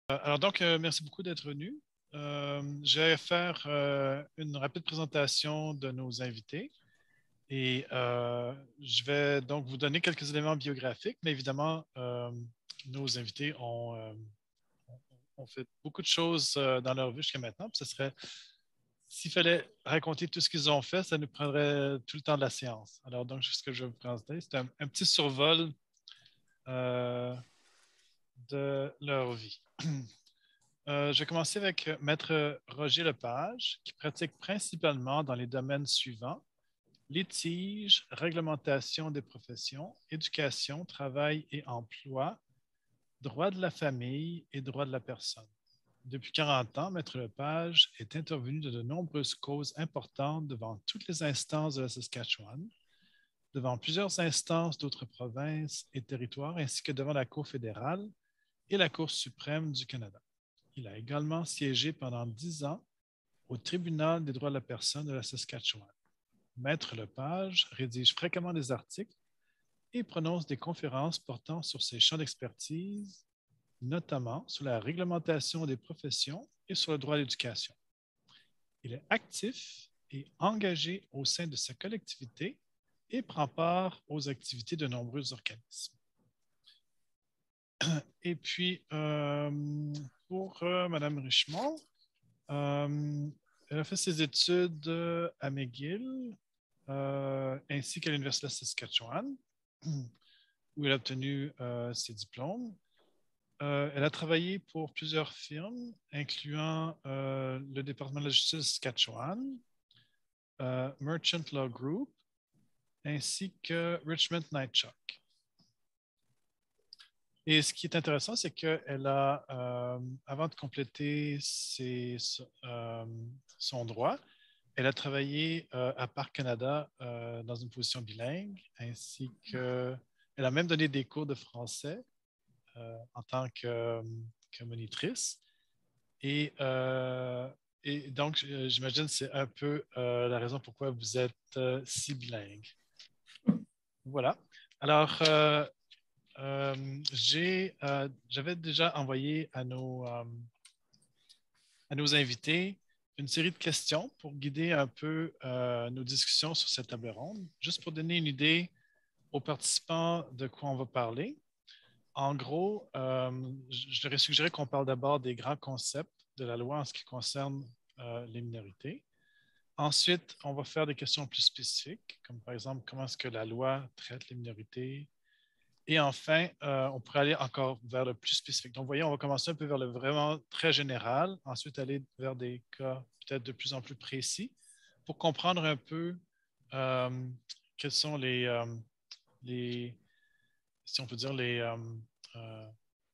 Merci beaucoup d'être venu. Je vais faire une rapide présentation de nos invités et je vais donc vous donner quelques éléments biographiques, mais évidemment, nos invités ont fait beaucoup de choses dans leur vie jusqu'à maintenant. Puis ce serait, s'il fallait raconter tout ce qu'ils ont fait, ça nous prendrait tout le temps de la séance. Alors, donc, ce que je vais vous présenter, c'est un petit survol euh, de leur vie. Je vais commencer avec Maître Roger Lepage, qui pratique principalement dans les domaines suivants: litige, réglementation des professions, éducation, travail et emploi, droit de la famille et droit de la personne. Depuis 40 ans, Maître Lepage est intervenu de nombreuses causes importantes devant toutes les instances de la Saskatchewan, devant plusieurs instances d'autres provinces et territoires, ainsi que devant la Cour fédérale et la Cour suprême du Canada. Il a également siégé pendant 10 ans au Tribunal des droits de la personne de la Saskatchewan. Maître Lepage rédige fréquemment des articles et prononce des conférences portant sur ses champs d'expertise, notamment sur la réglementation des professions et sur le droit à l'éducation. Il est actif et engagé au sein de sa collectivité et prend part aux activités de nombreux organismes. Et puis, pour Mme Richemont, elle a fait ses études à McGill ainsi qu'à l'Université de Saskatchewan, où elle a obtenu ses diplômes. Elle a travaillé pour plusieurs firmes, incluant le département de la justice de Saskatchewan, Merchant Law Group, ainsi que Richmond Knightshock. Et ce qui est intéressant, c'est qu'elle a, avant de compléter son droit, elle a travaillé à Parc Canada dans une position bilingue, ainsi que elle a même donné des cours de français en tant que monitrice. Et donc, j'imagine que c'est un peu la raison pourquoi vous êtes si bilingue. Voilà. Alors, j'avais déjà envoyé à nos invités une série de questions pour guider un peu nos discussions sur cette table ronde, juste pour donner une idée aux participants de quoi on va parler. En gros, je leur ai suggéré qu'on parle d'abord des grands concepts de la loi en ce qui concerne les minorités. Ensuite, on va faire des questions plus spécifiques, comme par exemple, comment est-ce que la loi traite les minorités? Et enfin, on pourrait aller encore vers le plus spécifique. Donc, vous voyez, on va commencer un peu vers le vraiment très général, ensuite aller vers des cas peut-être de plus en plus précis pour comprendre un peu quels sont si on peut dire,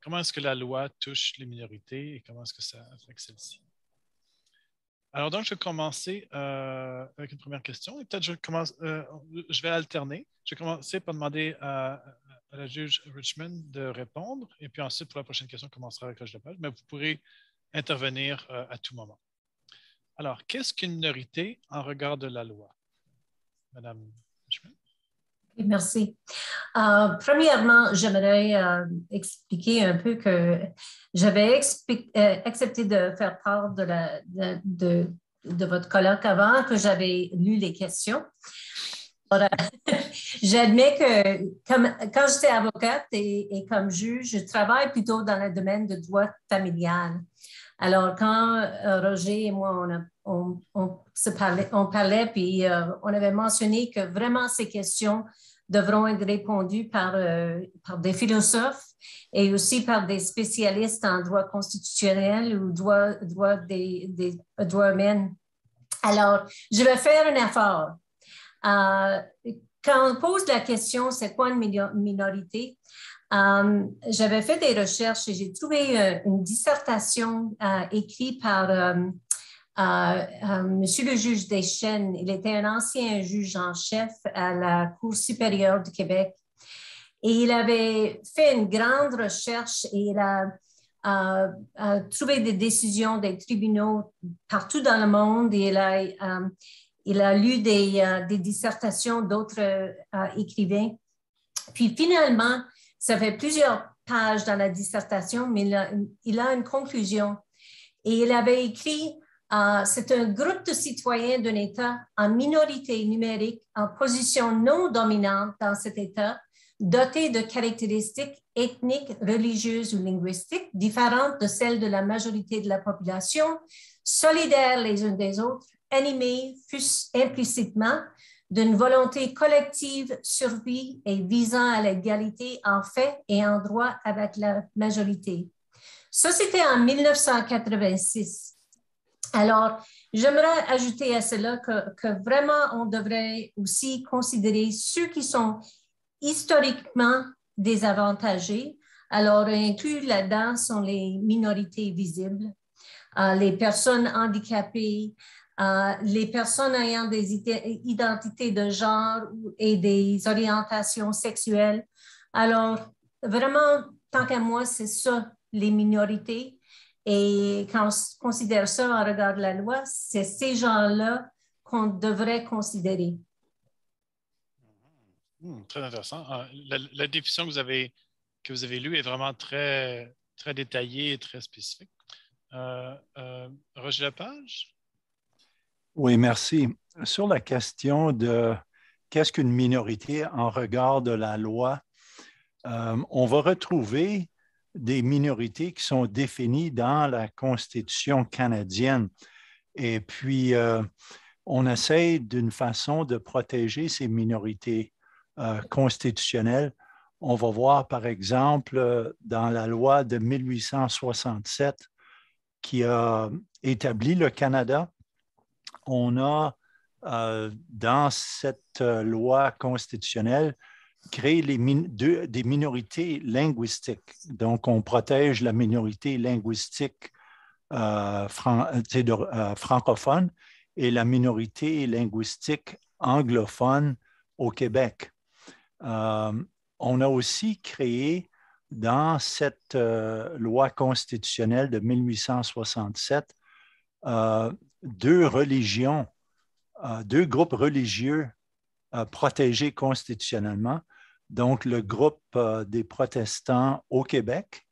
comment est-ce que la loi touche les minorités et comment est-ce que ça affecte celles-ci. Alors, donc, je vais commencer avec une première question et peut-être je vais alterner. Je vais commencer par demander à la juge Richmond de répondre et puis ensuite, pour la prochaine question, on commencera avec Roger Lepage, mais vous pourrez intervenir à tout moment. Alors, qu'est-ce qu'une minorité en regard de la loi? Madame Richmond? Merci. Premièrement, j'aimerais expliquer un peu que j'avais accepté de faire part de votre colloque avant que j'avais lu les questions. J'admets que quand j'étais avocate et comme juge, je travaille plutôt dans le domaine de droit familial. Alors, quand Roger et moi, on parlait, puis on avait mentionné que vraiment ces questions devront être répondues par des philosophes et aussi par des spécialistes en droit constitutionnel ou droit des droits humains. Alors, je vais faire un effort. Quand on pose la question, c'est quoi une minorité? J'avais fait des recherches et j'ai trouvé une dissertation écrite par Monsieur le juge Deschênes. Il était un ancien juge en chef à la Cour supérieure du Québec. Et il avait fait une grande recherche et il a trouvé des décisions des tribunaux partout dans le monde. Et il a lu des dissertations d'autres écrivains. Puis finalement, ça fait plusieurs pages dans la dissertation, mais il a une conclusion. Et il avait écrit, c'est un groupe de citoyens d'un État en minorité numérique, en position non dominante dans cet État, doté de caractéristiques ethniques, religieuses ou linguistiques différentes de celles de la majorité de la population, solidaires les uns des autres, animés, fût-ce implicitement, d'une volonté collective survie et visant à l'égalité en fait et en droit avec la majorité. Ça, c'était en 1986. Alors, j'aimerais ajouter à cela que vraiment, on devrait aussi considérer ceux qui sont historiquement désavantagés. Alors, inclus là-dedans sont les minorités visibles, les personnes handicapées, les personnes ayant des identités de genre et des orientations sexuelles. Alors, vraiment, tant qu'à moi, c'est ça, les minorités. Et quand on considère ça en regard de la loi, c'est ces gens-là qu'on devrait considérer. Très intéressant. La définition que vous avez lue est vraiment très, très détaillée et très spécifique. Roger Lepage? Oui, merci. Sur la question de qu'est-ce qu'une minorité en regard de la loi, on va retrouver des minorités qui sont définies dans la Constitution canadienne. Et puis, on essaie d'une façon de protéger ces minorités constitutionnelles. On va voir, par exemple, dans la loi de 1867 qui a établi le Canada, on a, dans cette loi constitutionnelle, créé des minorités linguistiques. Donc, on protège la minorité linguistique francophone et la minorité linguistique anglophone au Québec. On a aussi créé dans cette loi constitutionnelle de 1867 deux religions, deux groupes religieux protégés constitutionnellement. Donc, le groupe des protestants au Québec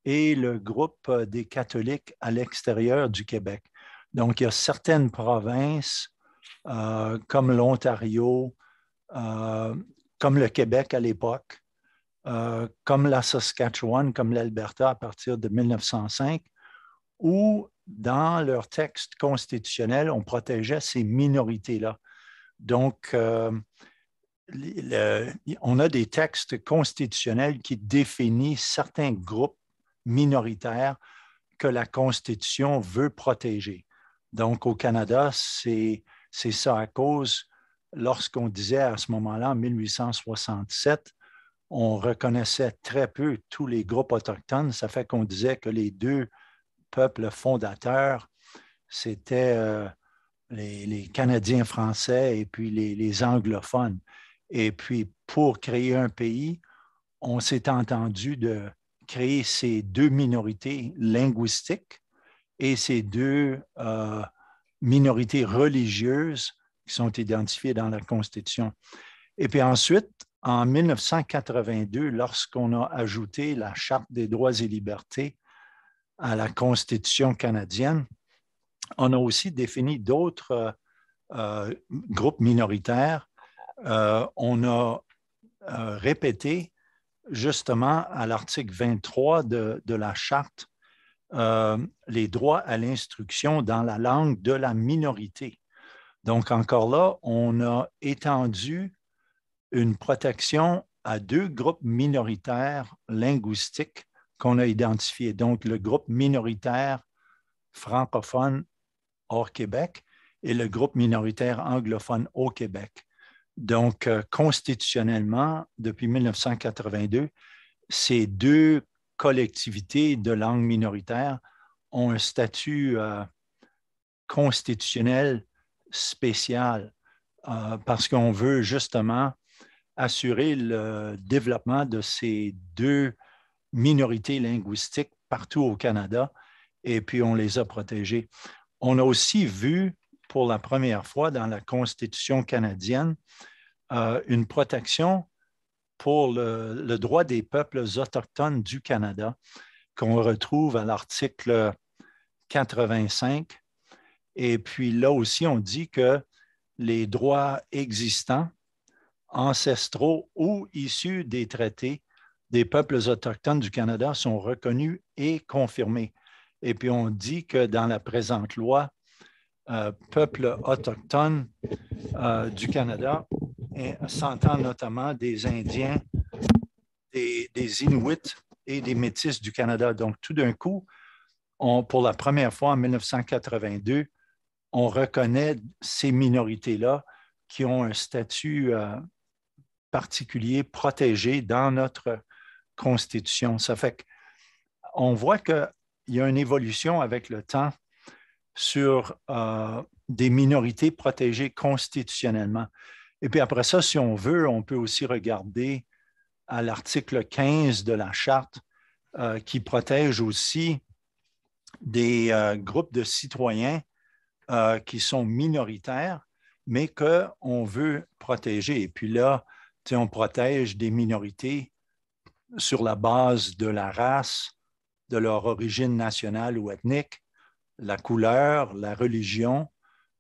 et le groupe des catholiques à l'extérieur du Québec. Donc, il y a certaines provinces comme l'Ontario, comme le Québec à l'époque, comme la Saskatchewan, comme l'Alberta à partir de 1905, où dans leur texte constitutionnel, on protégeait ces minorités-là. Donc, on a des textes constitutionnels qui définissent certains groupes minoritaires que la Constitution veut protéger. Donc, au Canada, c'est ça à cause, lorsqu'on disait à ce moment-là, en 1867, on reconnaissait très peu tous les groupes autochtones. Ça fait qu'on disait que les deux peuples fondateurs, c'était les Canadiens français et puis les anglophones. Et puis, pour créer un pays, on s'est entendu de créer ces deux minorités linguistiques et ces deux minorités religieuses qui sont identifiées dans la Constitution. Et puis ensuite, en 1982, lorsqu'on a ajouté la Charte des droits et libertés à la Constitution canadienne, on a aussi défini d'autres groupes minoritaires. On a répété justement à l'article 23 de la Charte les droits à l'instruction dans la langue de la minorité. Donc, encore là, on a étendu une protection à deux groupes minoritaires linguistiques qu'on a identifiés. Donc, le groupe minoritaire francophone hors Québec et le groupe minoritaire anglophone au Québec. Donc, constitutionnellement, depuis 1982, ces deux collectivités de langue minoritaire ont un statut constitutionnel spécial parce qu'on veut justement assurer le développement de ces deux minorités linguistiques partout au Canada et puis on les a protégées. On a aussi vu pour la première fois dans la Constitution canadienne une protection pour le droit des peuples autochtones du Canada, qu'on retrouve à l'article 85. Et puis là aussi, on dit que les droits existants, ancestraux ou issus des traités des peuples autochtones du Canada sont reconnus et confirmés. Et puis on dit que dans la présente loi, peuples autochtones du Canada, s'entend notamment des Indiens, des Inuits et des Métis du Canada. Donc tout d'un coup, pour la première fois en 1982, on reconnaît ces minorités-là qui ont un statut particulier protégé dans notre Constitution. Ça fait qu'on voit qu'il y a une évolution avec le temps sur des minorités protégées constitutionnellement. Et puis après ça, si on veut, on peut aussi regarder à l'article 15 de la Charte qui protège aussi des groupes de citoyens qui sont minoritaires, mais qu'on veut protéger. Et puis là, on protège des minorités sur la base de la race, de leur origine nationale ou ethnique, la couleur, la religion,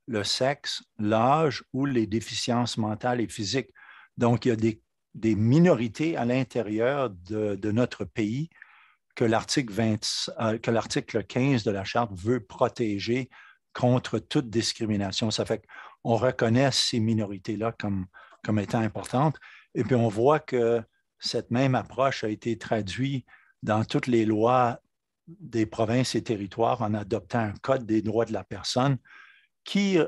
le sexe, l'âge ou les déficiences mentales et physiques. Donc, il y a des minorités à l'intérieur de notre pays que l'article 15 de la Charte veut protéger contre toute discrimination. Ça fait qu'on reconnaît ces minorités-là comme étant importantes. Et puis, on voit que cette même approche a été traduite dans toutes les lois des provinces et territoires en adoptant un code des droits de la personne qui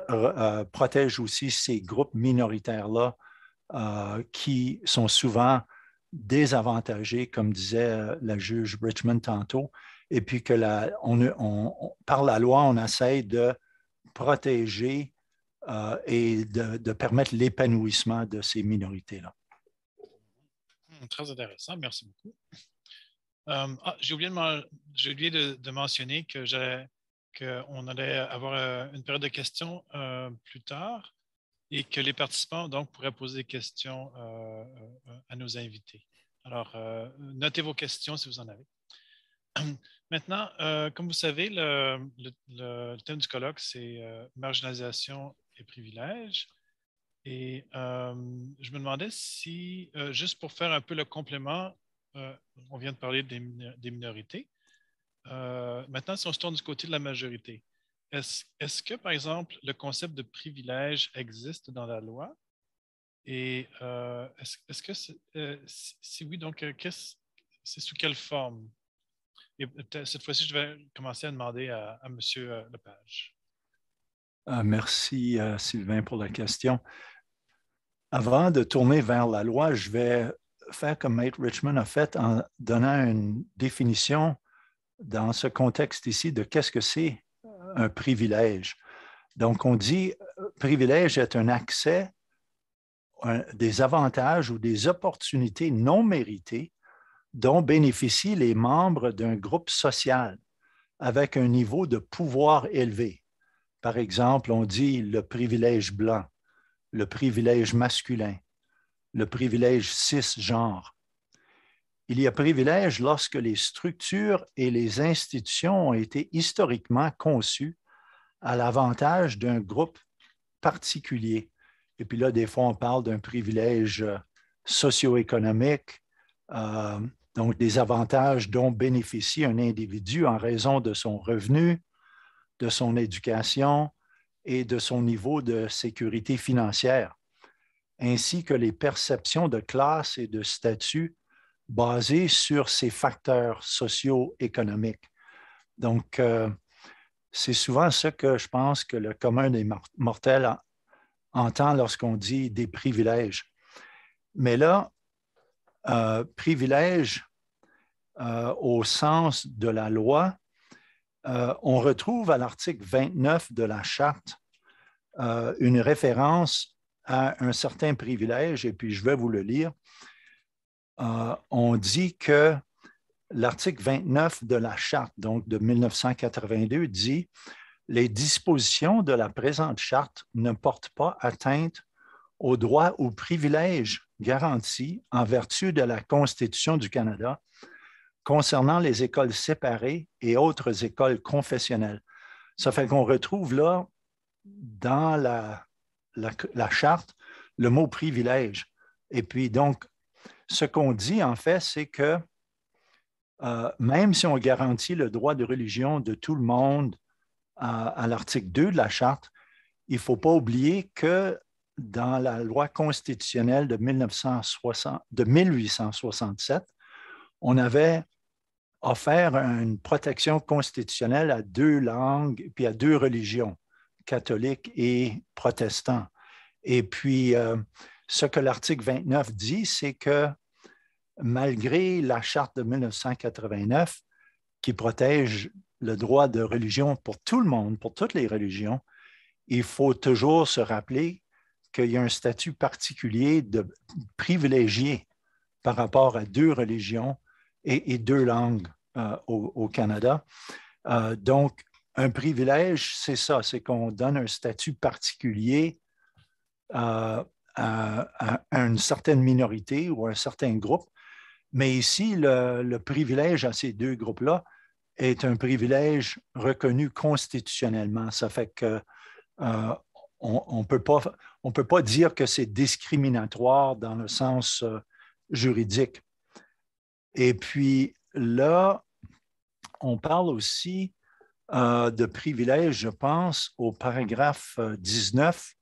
protège aussi ces groupes minoritaires-là qui sont souvent désavantagés, comme disait la juge Richmond tantôt, et puis que par la loi, on essaie de protéger et de permettre l'épanouissement de ces minorités-là. Très intéressant, merci beaucoup. J'ai oublié de mentionner qu'on allait avoir une période de questions plus tard et que les participants donc pourraient poser des questions à nos invités. Alors, notez vos questions si vous en avez. Maintenant, comme vous savez, le thème du colloque, c'est marginalisation et privilèges. Et je me demandais si, juste pour faire un peu le complément, on vient de parler des minorités. Maintenant, si on se tourne du côté de la majorité, est-ce que, par exemple, le concept de privilège existe dans la loi? Et est-ce que, si oui, donc, c'est sous quelle forme? Et cette fois-ci, je vais commencer à demander à M. Lepage. Merci, Sylvain, pour la question. Avant de tourner vers la loi, je vais faire comme Maître Richmond a fait en donnant une définition dans ce contexte ici de qu'est-ce que c'est un privilège. Donc, on dit privilège est un accès, des avantages ou des opportunités non méritées dont bénéficient les membres d'un groupe social avec un niveau de pouvoir élevé. Par exemple, on dit le privilège blanc, le privilège masculin, le privilège cisgenre. Il y a privilège lorsque les structures et les institutions ont été historiquement conçues à l'avantage d'un groupe particulier. Et puis là, des fois, on parle d'un privilège socio-économique, donc des avantages dont bénéficie un individu en raison de son revenu, de son éducation et de son niveau de sécurité financière, ainsi que les perceptions de classe et de statut basées sur ces facteurs socio-économiques. Donc, c'est souvent ce que je pense que le commun des mortels entend lorsqu'on dit des privilèges. Mais là, privilège au sens de la loi, on retrouve à l'article 29 de la Charte une référence à un certain privilège, et puis je vais vous le lire. On dit que l'article 29 de la Charte, donc de 1982, dit « Les dispositions de la présente Charte ne portent pas atteinte aux droits ou privilèges garanties en vertu de la Constitution du Canada concernant les écoles séparées et autres écoles confessionnelles. Ça fait qu'on retrouve là, dans la charte, le mot privilège. Et puis donc, ce qu'on dit en fait, c'est que même si on garantit le droit de religion de tout le monde à l'article 2 de la charte, il ne faut pas oublier que dans la loi constitutionnelle de 1867, on avait offert une protection constitutionnelle à 2 langues puis à 2 religions, catholiques et protestants. Et puis, ce que l'article 29 dit, c'est que malgré la charte de 1989 qui protège le droit de religion pour tout le monde, pour toutes les religions, il faut toujours se rappeler qu'il y a un statut particulier de privilégié par rapport à 2 religions et 2 langues au Canada. Donc, un privilège, c'est ça, c'est qu'on donne un statut particulier à une certaine minorité ou à un certain groupe. Mais ici, le privilège à ces 2 groupes-là est un privilège reconnu constitutionnellement. Ça fait que on ne peut pas dire que c'est discriminatoire dans le sens juridique. Et puis là, on parle aussi de privilèges, je pense, au paragraphe 19.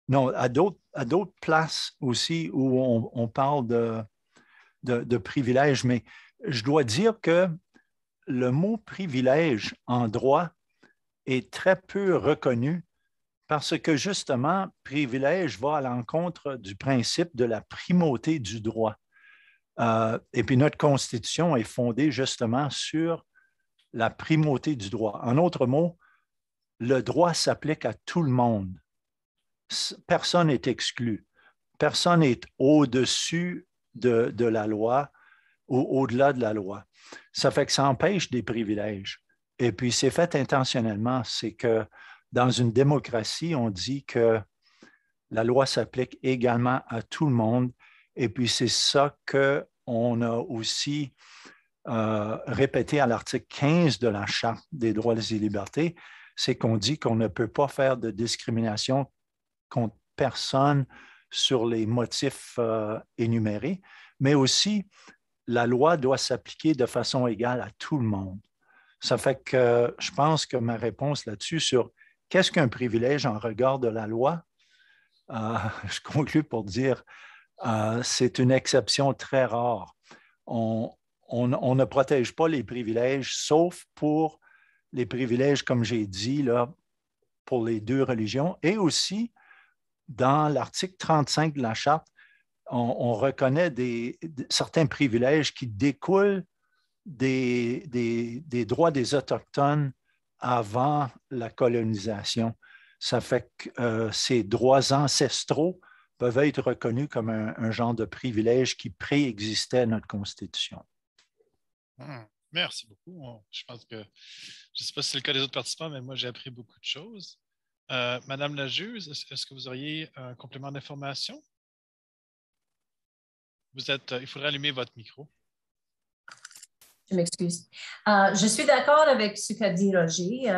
Non, à d'autres places aussi où on parle de privilèges, mais je dois dire que le mot privilège en droit est très peu reconnu parce que justement, privilège va à l'encontre du principe de la primauté du droit. Et puis notre Constitution est fondée justement sur la primauté du droit. En d'autres mots, le droit s'applique à tout le monde. Personne n'est exclu. Personne n'est au-dessus de la loi ou au-delà de la loi. Ça fait que ça empêche des privilèges. Et puis, c'est fait intentionnellement. C'est que dans une démocratie, on dit que la loi s'applique également à tout le monde. Et puis, c'est ça qu'on a aussi répété à l'article 15 de la Charte des droits et libertés, c'est qu'on dit qu'on ne peut pas faire de discrimination contre personne sur les motifs énumérés, mais aussi la loi doit s'appliquer de façon égale à tout le monde. Ça fait que je pense que ma réponse là-dessus sur qu'est-ce qu'un privilège en regard de la loi, je conclue pour dire c'est une exception très rare. On ne protège pas les privilèges, sauf pour les privilèges, comme j'ai dit, là, pour les 2 religions. Et aussi, dans l'article 35 de la Charte, on reconnaît certains privilèges qui découlent des droits des Autochtones avant la colonisation. Ça fait que ces droits ancestraux peuvent être reconnus comme un genre de privilège qui préexistait à notre Constitution. Merci beaucoup. Je pense que, je ne sais pas si c'est le cas des autres participants, mais moi, j'ai appris beaucoup de choses. Madame la juge, est-ce que vous auriez un complément d'information? Il faudrait allumer votre micro. Je m'excuse. Je suis d'accord avec ce qu'a dit Roger.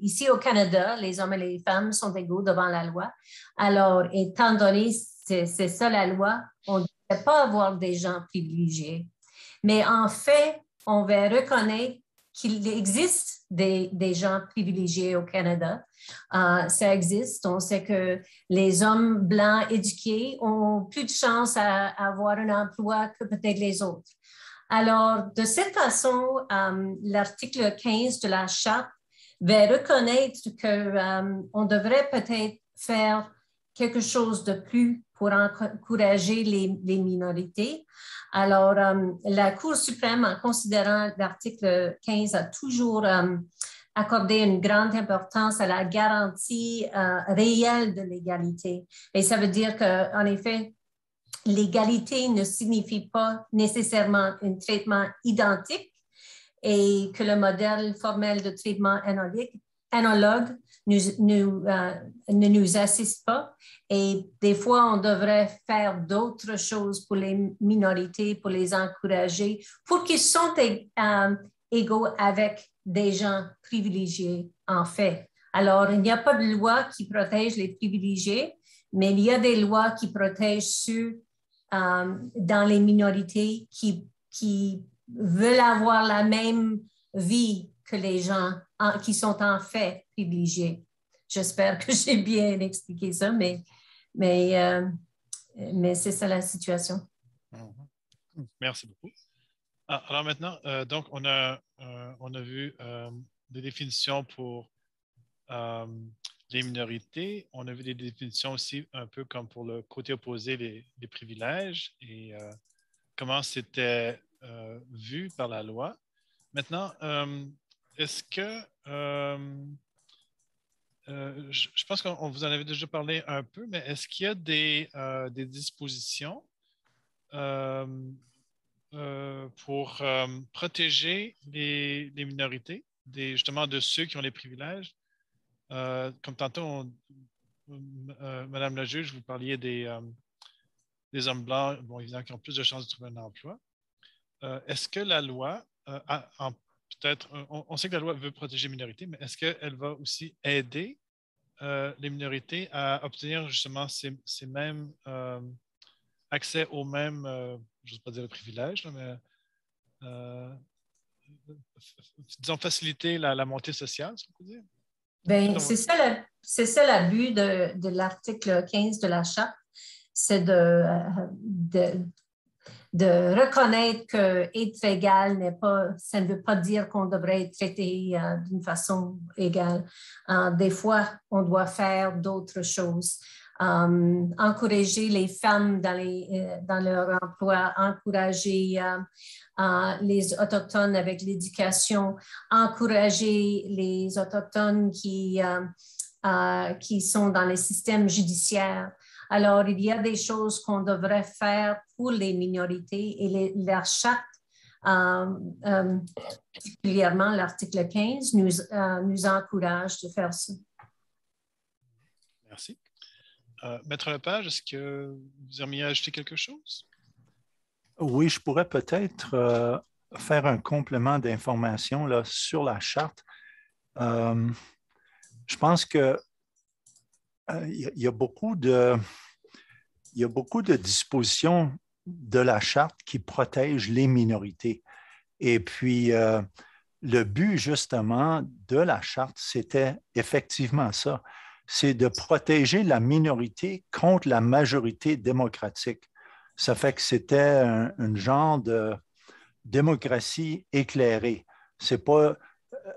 Ici au Canada, les hommes et les femmes sont égaux devant la loi. Alors, étant donné c'est ça la loi, on ne devrait pas avoir des gens privilégiés. Mais en fait, on va reconnaître qu'il existe des gens privilégiés au Canada. Ça existe. On sait que les hommes blancs éduqués ont plus de chance à avoir un emploi que peut-être les autres. Alors, de cette façon, l'article 15 de la Charte va reconnaître qu'on devrait peut-être faire quelque chose de plus pour encourager les minorités. Alors, la Cour suprême, en considérant l'article 15, a toujours accordé une grande importance à la garantie réelle de l'égalité. Et ça veut dire qu'en effet, l'égalité ne signifie pas nécessairement un traitement identique et que le modèle formel de traitement analogue ne nous assistent pas. Et des fois, on devrait faire d'autres choses pour les minorités, pour les encourager, pour qu'ils soient égaux avec des gens privilégiés, en fait. Alors, il n'y a pas de loi qui protège les privilégiés, mais il y a des lois qui protègent ceux dans les minorités qui veulent avoir la même vie que les gens qui sont en fait privilégiés. J'espère que j'ai bien expliqué ça, mais c'est ça la situation. Merci beaucoup. Alors maintenant, donc on a vu des définitions pour les minorités. On a vu des définitions aussi un peu comme pour le côté opposé, les privilèges et comment c'était vu par la loi. Maintenant, est-ce que je pense qu'on vous en avait déjà parlé un peu, mais est-ce qu'il y a des dispositions pour protéger les minorités, justement de ceux qui ont les privilèges? Comme tantôt, Madame la juge, vous parliez des hommes blancs, bon, évidemment, qui ont plus de chances de trouver un emploi. Est-ce que la loi, peut-être, on sait que la loi veut protéger les minorités, mais est-ce qu'elle va aussi aider les minorités à obtenir justement ces mêmes accès aux mêmes, je n'ose pas dire le privilège, mais disons faciliter la montée sociale, si on peut dire? Bien, c'est ça le but de l'article 15 de la Charte, c'est de reconnaître qu'être égal ça ne veut pas dire qu'on devrait être traité d'une façon égale. Des fois, on doit faire d'autres choses. Encourager les femmes dans leur emploi, encourager les Autochtones avec l'éducation, encourager les Autochtones qui sont dans les systèmes judiciaires. Alors, il y a des choses qu'on devrait faire pour les minorités et la charte, particulièrement l'article 15, nous encourage de faire ça. Merci. Maître Lepage, est-ce que vous aimeriez ajouter quelque chose? Oui, je pourrais peut-être faire un complément d'information là, sur la charte. Je pense que il y a beaucoup de dispositions de la charte qui protègent les minorités. Et puis, le but justement de la charte, c'était effectivement ça, c'est de protéger la minorité contre la majorité démocratique. Ça fait que c'était un genre de démocratie éclairée. C'est pas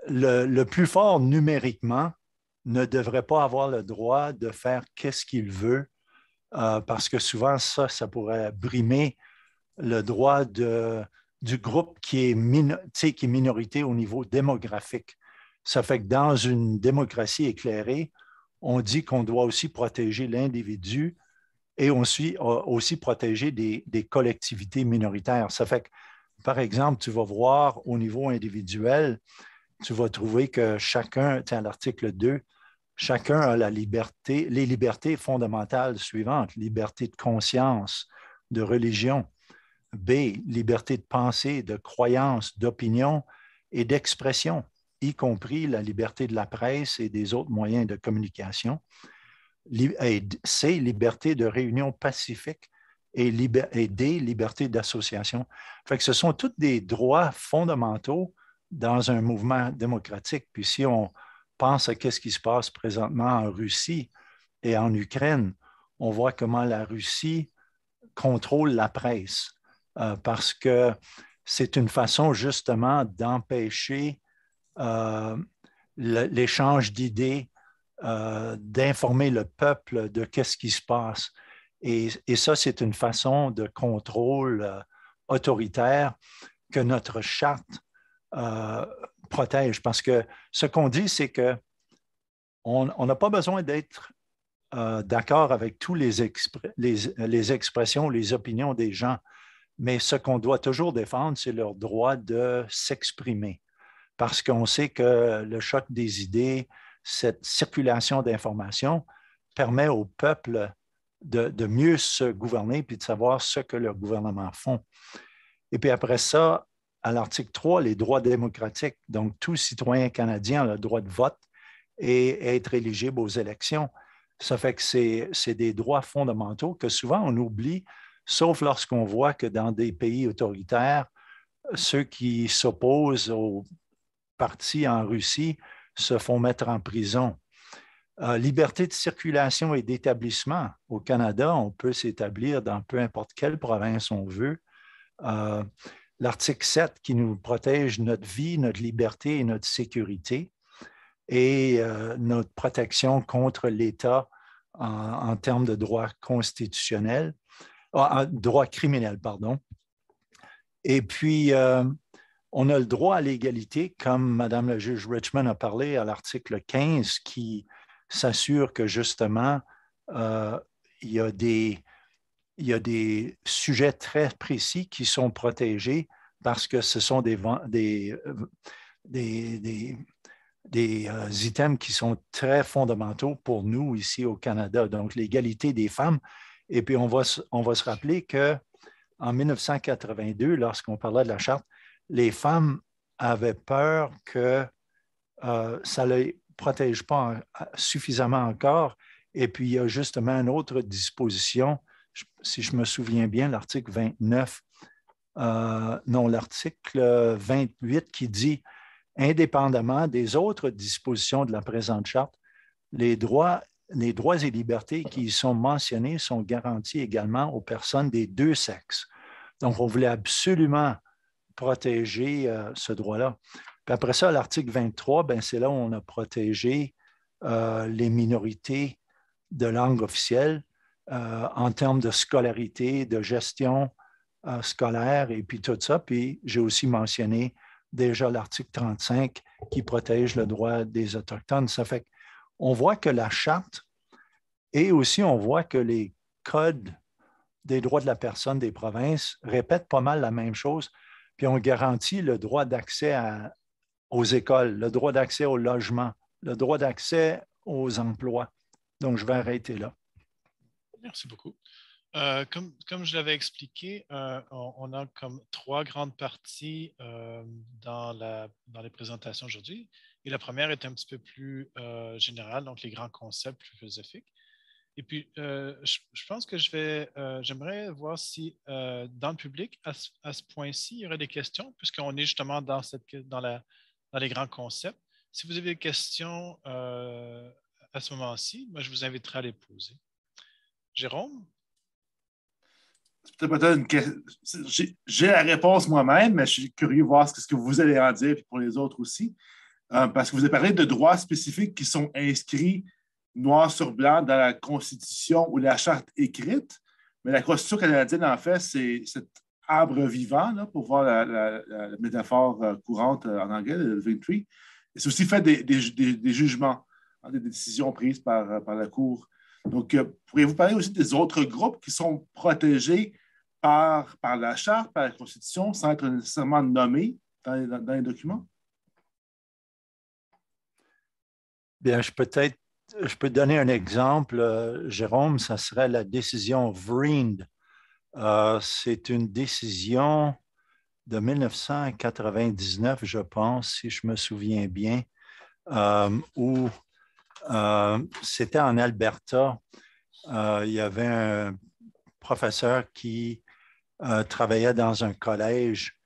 le plus fort numériquement ne devrait pas avoir le droit de faire qu'est-ce qu'il veut parce que souvent ça pourrait brimer le droit du groupe qui est minorité au niveau démographique. Ça fait que dans une démocratie éclairée, on dit qu'on doit aussi protéger l'individu et aussi protéger des collectivités minoritaires. Ça fait que, par exemple, tu vas voir au niveau individuel, tu vas trouver que chacun, à l'article 2, chacun a les libertés fondamentales suivantes: liberté de conscience, de religion. B, liberté de pensée, de croyance, d'opinion et d'expression, y compris la liberté de la presse et des autres moyens de communication. C, liberté de réunion pacifique et D, liberté d'association. Fait que ce sont tous des droits fondamentaux dans un mouvement démocratique. Puis si on pense à ce qui se passe présentement en Russie et en Ukraine, on voit comment la Russie contrôle la presse parce que c'est une façon justement d'empêcher l'échange d'idées, d'informer le peuple de ce qui se passe. Et ça, c'est une façon de contrôle autoritaire que notre charte protège. Parce que ce qu'on dit, c'est qu'on n'a pas besoin d'être d'accord avec tous les expressions, les opinions des gens. Mais ce qu'on doit toujours défendre, c'est leur droit de s'exprimer. Parce qu'on sait que le choc des idées, cette circulation d'informations permet au peuple de mieux se gouverner puis de savoir ce que leurs gouvernements font. Et puis après ça, à l'article 3, les droits démocratiques. Donc, tout citoyen canadien a le droit de vote et être éligible aux élections. Ça fait que c'est des droits fondamentaux que souvent on oublie, sauf lorsqu'on voit que dans des pays autoritaires, ceux qui s'opposent au parti en Russie se font mettre en prison. Liberté de circulation et d'établissement. Au Canada, on peut s'établir dans peu importe quelle province on veut. L'article 7 qui nous protège notre vie, notre liberté et notre sécurité et notre protection contre l'État en termes de droit constitutionnel, droit criminel, pardon. Et puis, on a le droit à l'égalité, comme Mme la juge Richmond a parlé à l'article 15, qui s'assure que justement, il y a des sujets très précis qui sont protégés parce que ce sont des items qui sont très fondamentaux pour nous ici au Canada. Donc, l'égalité des femmes. Et puis, on va se rappeler qu'en 1982, lorsqu'on parlait de la Charte, les femmes avaient peur que ça ne les protège pas suffisamment encore. Et puis, il y a justement une autre disposition, si je me souviens bien, l'article 29, l'article 28 qui dit « Indépendamment des autres dispositions de la présente charte, les droits et libertés qui y sont mentionnés sont garantis également aux personnes des deux sexes. » Donc, on voulait absolument protéger ce droit-là. Puis après ça, l'article 23, c'est là où on a protégé les minorités de langue officielle en termes de scolarité, de gestion scolaire et puis tout ça. Puis j'ai aussi mentionné déjà l'article 35 qui protège le droit des Autochtones. Ça fait qu'on voit que la Charte et aussi on voit que les codes des droits de la personne des provinces répètent pas mal la même chose. Puis on garantit le droit d'accès aux écoles, le droit d'accès au logement, le droit d'accès aux emplois. Donc, je vais arrêter là. Merci beaucoup. Comme je l'avais expliqué, on a comme 3 grandes parties dans les présentations aujourd'hui. Et la première est un petit peu plus générale, donc les grands concepts plus philosophiques. Et puis, je pense que j'aimerais voir si dans le public, à ce point-ci, il y aurait des questions, puisqu'on est justement dans les grands concepts. Si vous avez des questions à ce moment-ci, moi, je vous inviterai à les poser. Jérôme? C'est peut-être une question. J'ai la réponse moi-même, mais je suis curieux de voir ce que vous allez en dire, puis pour les autres aussi. Parce que vous avez parlé de droits spécifiques qui sont inscrits noir sur blanc dans la Constitution ou la Charte écrite. Mais la Constitution canadienne, en fait, c'est cet arbre vivant, là, pour voir la métaphore courante en anglais, le living tree. Et c'est aussi fait des jugements, des décisions prises par la Cour. Donc, pourriez-vous parler aussi des autres groupes qui sont protégés par la Charte, par la Constitution, sans être nécessairement nommés dans les documents? Bien, je peux donner un exemple, Jérôme, ça serait la décision Vreend. C'est une décision de 1999, je pense, si je me souviens bien, où c'était en Alberta. Il y avait un professeur qui travaillait dans un collège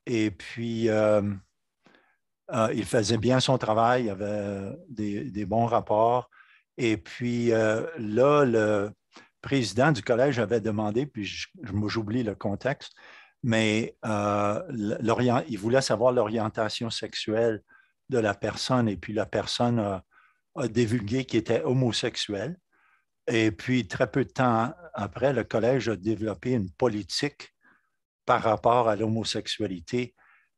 et puis il faisait bien son travail, il avait des bons rapports. Et puis là, le président du collège avait demandé, puis j'oublie le contexte, mais il voulait savoir l'orientation sexuelle de la personne. Et puis la personne a divulgué qu'il était homosexuel. Et puis très peu de temps après, le collège a développé une politique par rapport à l'homosexualité.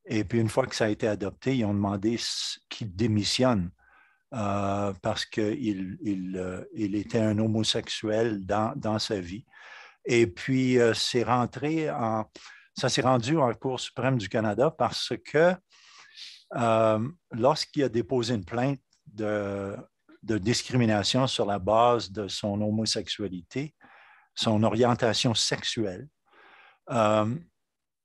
Et puis, une fois que ça a été adopté, ils ont demandé qu'il démissionne parce qu'il était un homosexuel dans sa vie. Et puis, ça s'est rendu en Cour suprême du Canada parce que lorsqu'il a déposé une plainte de discrimination sur la base de son homosexualité, son orientation sexuelle.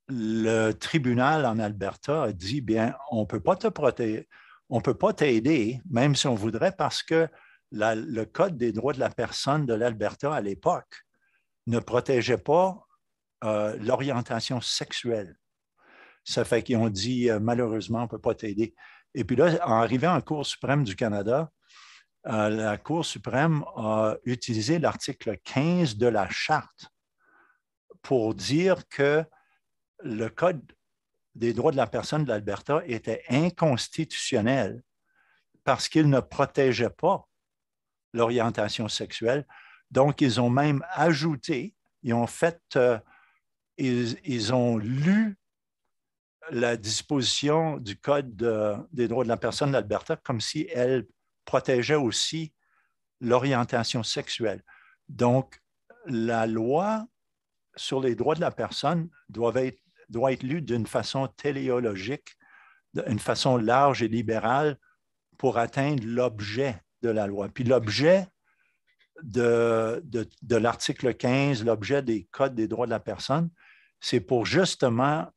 Le tribunal en Alberta a dit, bien, on ne peut pas te protéger, on ne peut pas t'aider, même si on voudrait, parce que le Code des droits de la personne de l'Alberta à l'époque ne protégeait pas l'orientation sexuelle. Ça fait qu'ils ont dit, malheureusement, on ne peut pas t'aider. Et puis là, en arrivant en Cour suprême du Canada, la Cour suprême a utilisé l'article 15 de la Charte pour dire que le Code des droits de la personne de l'Alberta était inconstitutionnel parce qu'il ne protégeait pas l'orientation sexuelle. Donc, ils ont même ajouté, ils ont lu la disposition du Code des droits de la personne de l'Alberta comme si elle protégeait aussi l'orientation sexuelle. Donc, la loi sur les droits de la personne doit être lue d'une façon téléologique, d'une façon large et libérale pour atteindre l'objet de la loi. Puis l'objet de l'article 15, l'objet des codes des droits de la personne, c'est pour justement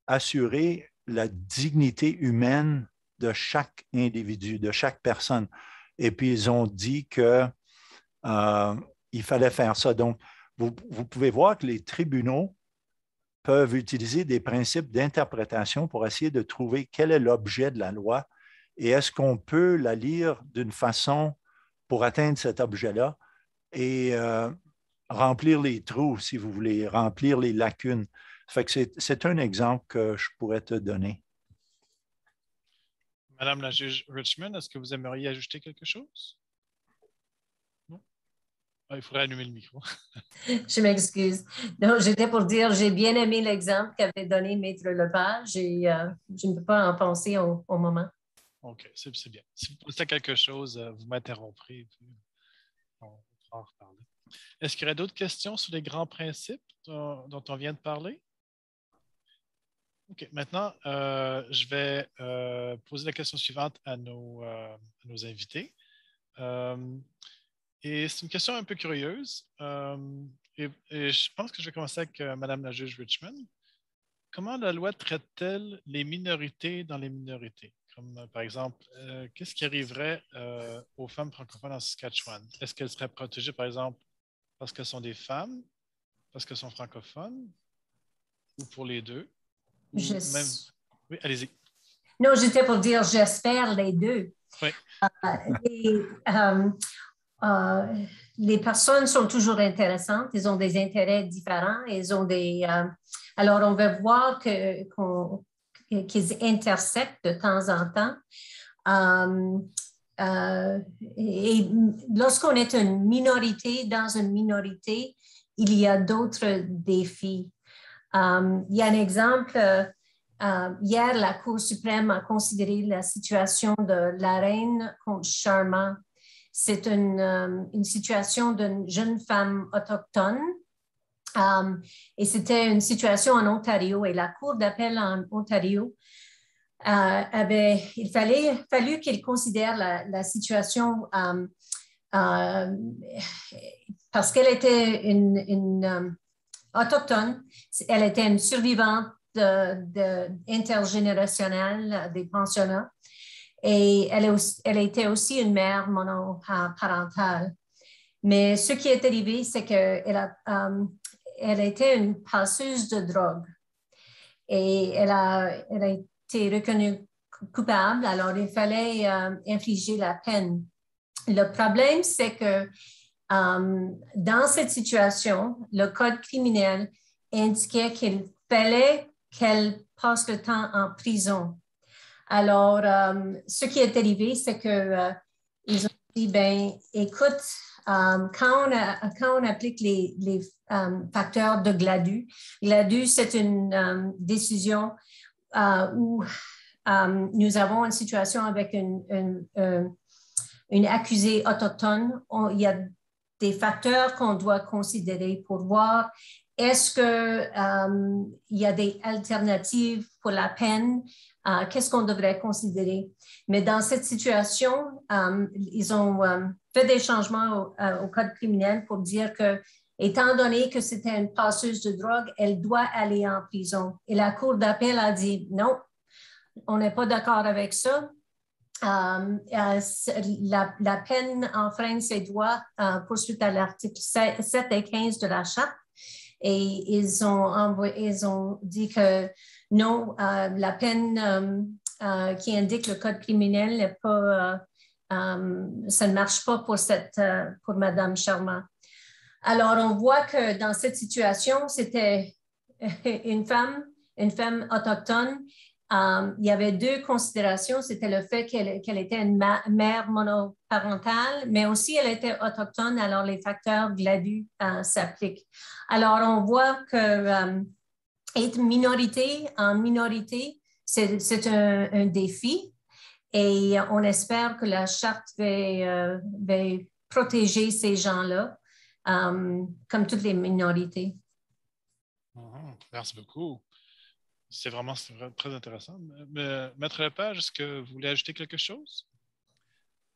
assurer la dignité humaine de chaque individu, de chaque personne. Et puis, ils ont dit qu'il fallait faire ça. Donc, vous pouvez voir que les tribunaux peuvent utiliser des principes d'interprétation pour essayer de trouver quel est l'objet de la loi et est-ce qu'on peut la lire d'une façon pour atteindre cet objet-là et remplir les trous, si vous voulez, remplir les lacunes. Ça fait que c'est un exemple que je pourrais te donner. Madame la juge Richmond, est-ce que vous aimeriez ajouter quelque chose? Non? Ah, il faudrait allumer le micro. Je m'excuse. Donc, j'étais pour dire, j'ai bien aimé l'exemple qu'avait donné Maître Lepage et je ne peux pas en penser au moment. OK, c'est bien. Si vous pensez à quelque chose, vous m'interromprez. On va en reparler. Est-ce qu'il y aurait d'autres questions sur les grands principes dont on vient de parler? OK. Maintenant, je vais poser la question suivante à nos invités. Et c'est une question un peu curieuse. Et je pense que je vais commencer avec Mme la juge Richmond. Comment la loi traite-t-elle les minorités dans les minorités? Comme par exemple, qu'est-ce qui arriverait aux femmes francophones en Saskatchewan? Est-ce qu'elles seraient protégées, par exemple, parce qu'elles sont des femmes, parce qu'elles sont francophones, ou pour les deux? Même... Oui, allez-y. Non, j'étais pour dire, j'espère les deux. Oui. Les personnes sont toujours intéressantes, ils ont des intérêts différents, ils ont des... alors, on va voir qu'ils intersectent de temps en temps. Et lorsqu'on est une minorité dans une minorité, il y a d'autres défis. Il y a un exemple, hier, la Cour suprême a considéré la situation de la reine contre Charmant. C'est une situation d'une jeune femme autochtone et c'était une situation en Ontario et la Cour d'appel en Ontario il fallu qu'il considère la situation parce qu'elle était une autochtone, elle était une survivante intergénérationnelle des pensionnats et elle était aussi une mère monoparentale. Mais ce qui est arrivé, c'est qu'elle elle était une passeuse de drogue et elle a été reconnue coupable, alors il fallait infliger la peine. Le problème, c'est que dans cette situation, le code criminel indiquait qu'il fallait qu'elle passe le temps en prison. Alors, ce qui est arrivé, c'est qu'ils ont dit, ben, écoute, quand on applique les facteurs de GLADU, GLADU, c'est une décision où nous avons une situation avec une accusée autochtone. Il y a des facteurs qu'on doit considérer pour voir est-ce qu'il y a des alternatives pour la peine qu'est-ce qu'on devrait considérer. Mais dans cette situation, ils ont fait des changements au code criminel pour dire que, étant donné que c'était une passeuse de drogue, elle doit aller en prison. Et la Cour d'appel a dit non, on n'est pas d'accord avec ça. La peine enfreint ses droits poursuite à l'article 7 et 15 de la Charte. Et ils ont dit que non, la peine qui indique le code criminel n'est pas, ça ne marche pas pour Mme Sharma. Alors, on voit que dans cette situation, c'était une femme autochtone. Il y avait deux considérations. C'était le fait qu'elle était une mère monoparentale, mais aussi elle était autochtone, alors les facteurs de l'abus s'appliquent. Alors, on voit que être minorité en minorité, c'est un défi et on espère que la Charte va protéger ces gens-là, comme toutes les minorités. Merci beaucoup. C'est vraiment très intéressant. Maître Lepage, est-ce que vous voulez ajouter quelque chose?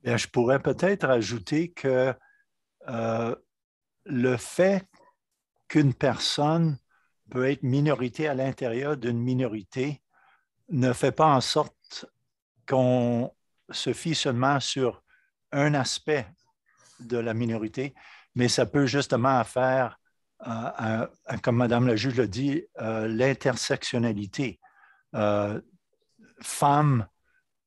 Bien, je pourrais peut-être ajouter que le fait qu'une personne peut être minorité à l'intérieur d'une minorité ne fait pas en sorte qu'on se fie seulement sur un aspect de la minorité, mais ça peut justement faire, comme Madame la juge l'a dit, l'intersectionnalité. Femme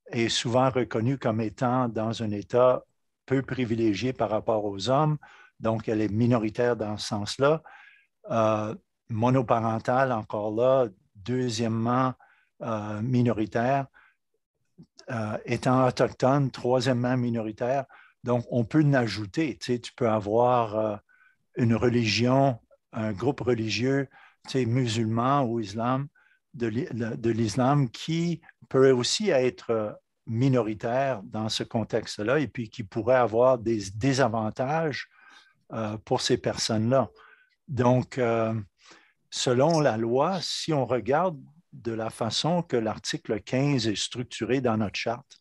est souvent reconnue comme étant dans un état peu privilégié par rapport aux hommes, donc elle est minoritaire dans ce sens-là. Monoparentale, encore là, deuxièmement minoritaire, étant autochtone, troisièmement minoritaire. Donc, on peut l'ajouter. Tu sais, tu peux avoir une religion, un groupe religieux, tu sais, musulman ou islam, de l'islam qui peut aussi être minoritaire dans ce contexte-là et puis qui pourrait avoir des désavantages pour ces personnes-là. Donc, selon la loi, si on regarde de la façon que l'article 15 est structuré dans notre charte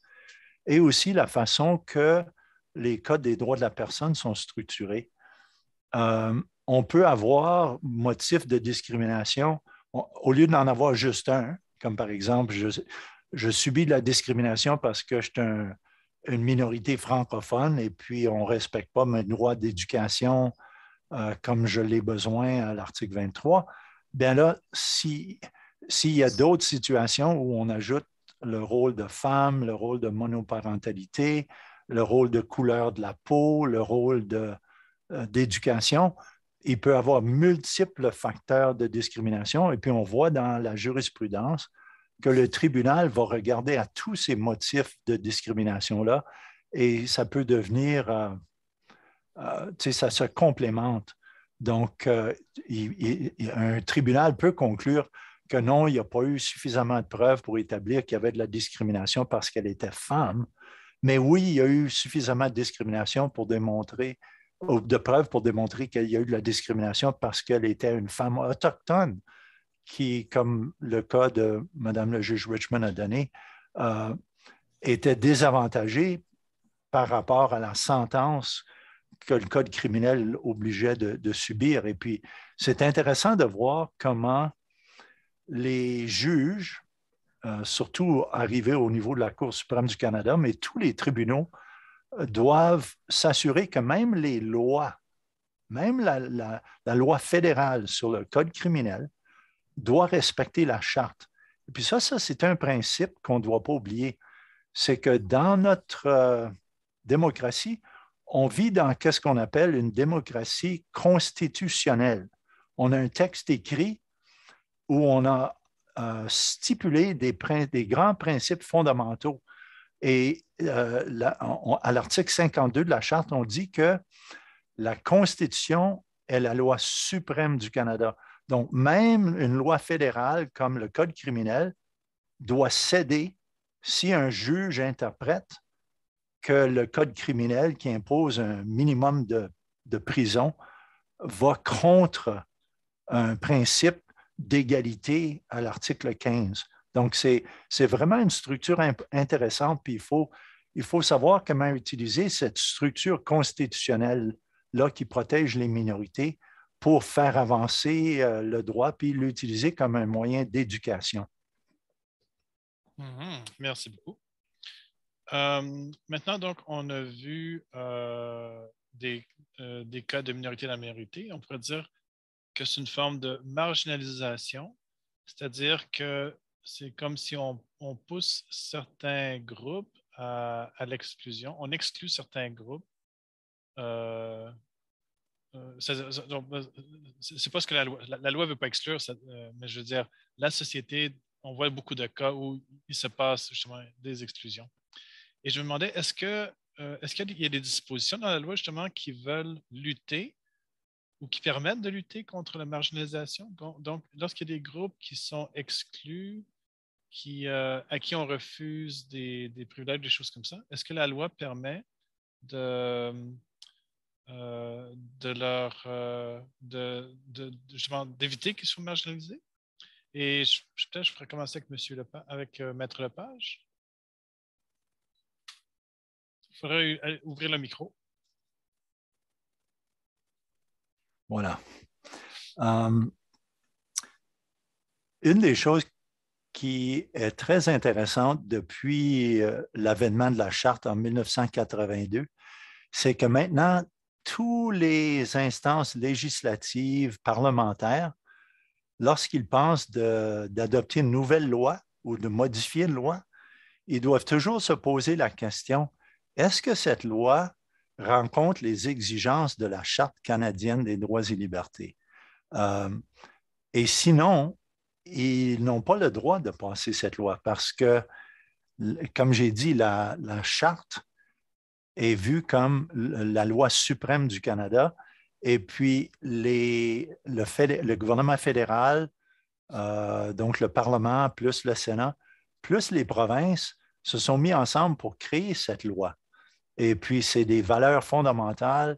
et aussi la façon que les codes des droits de la personne sont structurés, on peut avoir motif de discrimination au lieu d'en avoir juste un, comme par exemple, je subis de la discrimination parce que je suis une minorité francophone et puis on ne respecte pas mes droits d'éducation comme je l'ai besoin à l'article 23. Bien là, s'il y a d'autres situations où on ajoute le rôle de femme, le rôle de monoparentalité, le rôle de couleur de la peau, le rôle d'éducation, il peut y avoir multiples facteurs de discrimination. Et puis, on voit dans la jurisprudence que le tribunal va regarder à tous ces motifs de discrimination-là et ça peut devenir, tu sais, ça se complémente. Donc, un tribunal peut conclure que non, il n'y a pas eu suffisamment de preuves pour établir qu'il y avait de la discrimination parce qu'elle était femme. Mais oui, il y a eu suffisamment de discrimination pour démontrer, ou de preuves pour démontrer qu'il y a eu de la discrimination parce qu'elle était une femme autochtone qui, comme le cas de Mme le juge Richmond a donné, était désavantagée par rapport à la sentence que le code criminel obligeait de subir. Et puis, c'est intéressant de voir comment les juges, surtout arrivés au niveau de la Cour suprême du Canada, mais tous les tribunaux doivent s'assurer que même les lois, même la loi fédérale sur le code criminel doit respecter la charte. Et puis ça c'est un principe qu'on ne doit pas oublier. C'est que dans notre démocratie, on vit dans ce qu'on appelle une démocratie constitutionnelle. On a un texte écrit où on a stipulé des grands principes fondamentaux. Et à l'article 52 de la Charte, on dit que la Constitution est la loi suprême du Canada. Donc, même une loi fédérale comme le Code criminel doit céder si un juge interprète que le Code criminel qui impose un minimum de prison va contre un principe d'égalité à l'article 15. Donc, c'est vraiment une structure intéressante, puis il faut savoir comment utiliser cette structure constitutionnelle-là qui protège les minorités pour faire avancer le droit, puis l'utiliser comme un moyen d'éducation. Merci beaucoup. Maintenant, donc, on a vu des cas de minorité dans la minorité. On pourrait dire que c'est une forme de marginalisation, c'est-à-dire que c'est comme si on pousse certains groupes à l'exclusion. On exclut certains groupes. C'est pas ce que la loi ne veut pas exclure, mais je veux dire, la société, on voit beaucoup de cas où il se passe justement des exclusions. Et je me demandais, est-ce qu'il y a des dispositions dans la loi justement qui veulent lutter ou qui permettent de lutter contre la marginalisation? Donc, lorsqu'il y a des groupes qui sont exclus, à qui on refuse des privilèges, des choses comme ça, est-ce que la loi permet justement d'éviter qu'ils soient marginalisés? Et peut-être je pourrais commencer avec Maître Lepage. Il faudrait ouvrir le micro. Voilà. Une des choses qui est très intéressante depuis l'avènement de la Charte en 1982, c'est que maintenant, toutes les instances législatives, parlementaires, lorsqu'ils pensent d'adopter une nouvelle loi ou de modifier une loi, ils doivent toujours se poser la question, est-ce que cette loi rencontre les exigences de la Charte canadienne des droits et libertés? Et sinon, ils n'ont pas le droit de passer cette loi parce que, comme j'ai dit, la Charte est vue comme la loi suprême du Canada et puis le gouvernement fédéral, donc le Parlement plus le Sénat, plus les provinces se sont mis ensemble pour créer cette loi. Et puis, c'est des valeurs fondamentales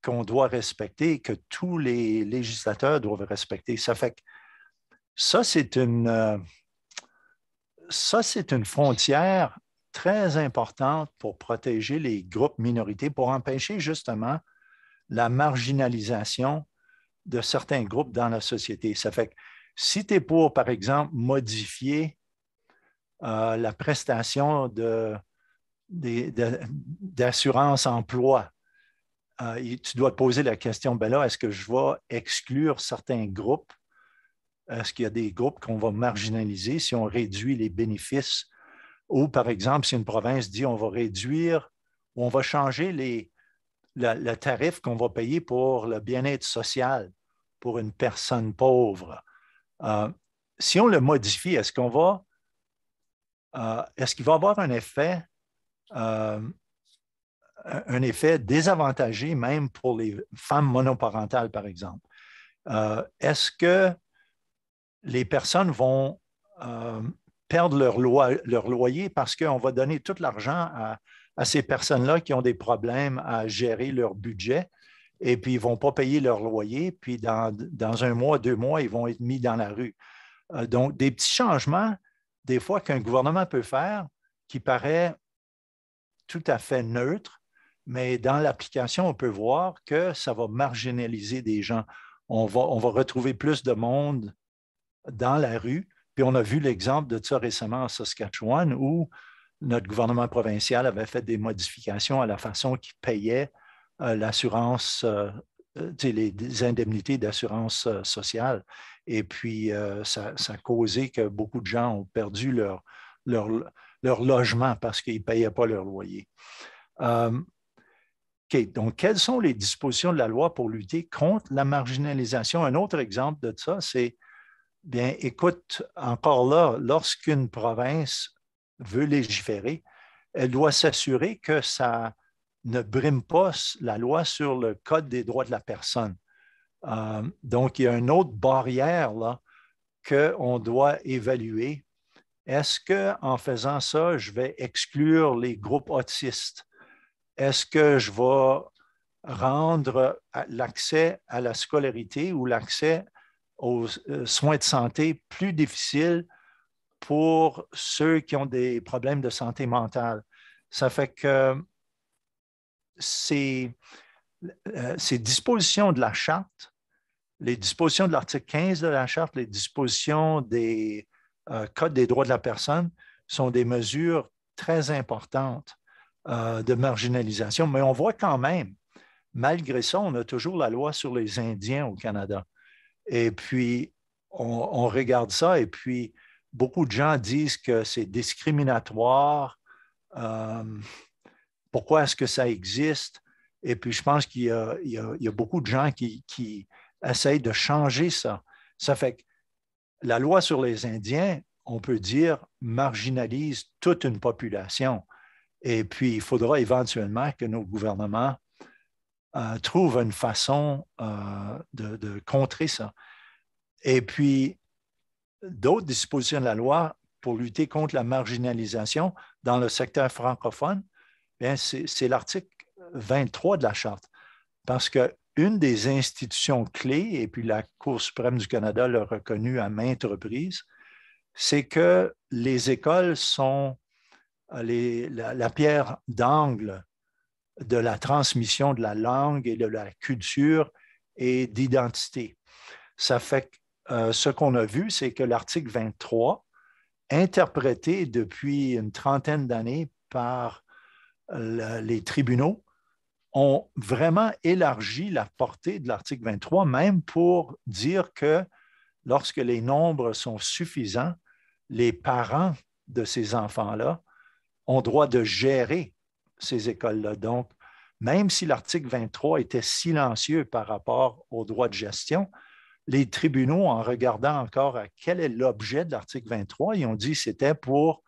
qu'on doit respecter et que tous les législateurs doivent respecter. Ça fait que ça, c'est une frontière très importante pour protéger les groupes minorités, pour empêcher justement la marginalisation de certains groupes dans la société. Ça fait que si tu es pour, par exemple, modifier la prestation d'assurance emploi, tu dois te poser la question, ben là, est-ce que je vais exclure certains groupes? Est-ce qu'il y a des groupes qu'on va marginaliser si on réduit les bénéfices? Ou, par exemple, si une province dit on va réduire ou on va changer le tarif qu'on va payer pour le bien-être social pour une personne pauvre. Si on le modifie, est-ce qu'il va avoir un effet désavantageé même pour les femmes monoparentales, par exemple? Est-ce que les personnes vont perdre leur loyer parce qu'on va donner tout l'argent à ces personnes-là qui ont des problèmes à gérer leur budget et puis ils ne vont pas payer leur loyer, puis dans un mois, 2 mois, ils vont être mis dans la rue. Donc, des petits changements, des fois, qu'un gouvernement peut faire qui paraît tout à fait neutre, mais dans l'application, on peut voir que ça va marginaliser des gens. On va retrouver plus de monde dans la rue. Puis on a vu l'exemple de ça récemment en Saskatchewan où notre gouvernement provincial avait fait des modifications à la façon qu'il payait l'assurance, les indemnités d'assurance sociale. Et puis, ça a causé que beaucoup de gens ont perdu leur logement parce qu'ils ne payaient pas leur loyer. OK, donc, quelles sont les dispositions de la loi pour lutter contre la marginalisation? Un autre exemple de ça, c'est, bien, écoute, encore là, lorsqu'une province veut légiférer, elle doit s'assurer que ça ne brime pas la loi sur le Code des droits de la personne. Donc, il y a une autre barrière là qu'on doit évaluer. Est-ce qu'en faisant ça, je vais exclure les groupes autistes? Est-ce que je vais rendre l'accès à la scolarité ou l'accès aux soins de santé plus difficile pour ceux qui ont des problèmes de santé mentale. Ça fait que ces dispositions de la charte, les dispositions de l'article 15 de la charte, les dispositions des codes des droits de la personne sont des mesures très importantes de marginalisation. Mais on voit quand même, malgré ça, on a toujours la loi sur les Indiens au Canada. Et puis, on regarde ça et puis beaucoup de gens disent que c'est discriminatoire. Pourquoi est-ce que ça existe? Et puis, je pense qu'il y a beaucoup de gens qui essayent de changer ça. Ça fait que la loi sur les Indiens, on peut dire, marginalise toute une population. Et puis, il faudra éventuellement que nos gouvernements trouvent une façon de contrer ça. Et puis, d'autres dispositions de la loi pour lutter contre la marginalisation dans le secteur francophone, c'est l'article 23 de la Charte. Parce qu'une des institutions clés, et puis la Cour suprême du Canada l'a reconnu à maintes reprises, c'est que les écoles sont la pierre d'angle de la transmission de la langue et de la culture et d'identité. Ça fait que ce qu'on a vu, c'est que l'article 23, interprété depuis une trentaine d'années par les tribunaux, ont vraiment élargi la portée de l'article 23, même pour dire que lorsque les nombres sont suffisants, les parents de ces enfants-là ont droit de gérer ces écoles-là. Donc, même si l'article 23 était silencieux par rapport aux droits de gestion, les tribunaux, en regardant encore à quel est l'objet de l'article 23, ils ont dit que c'était pour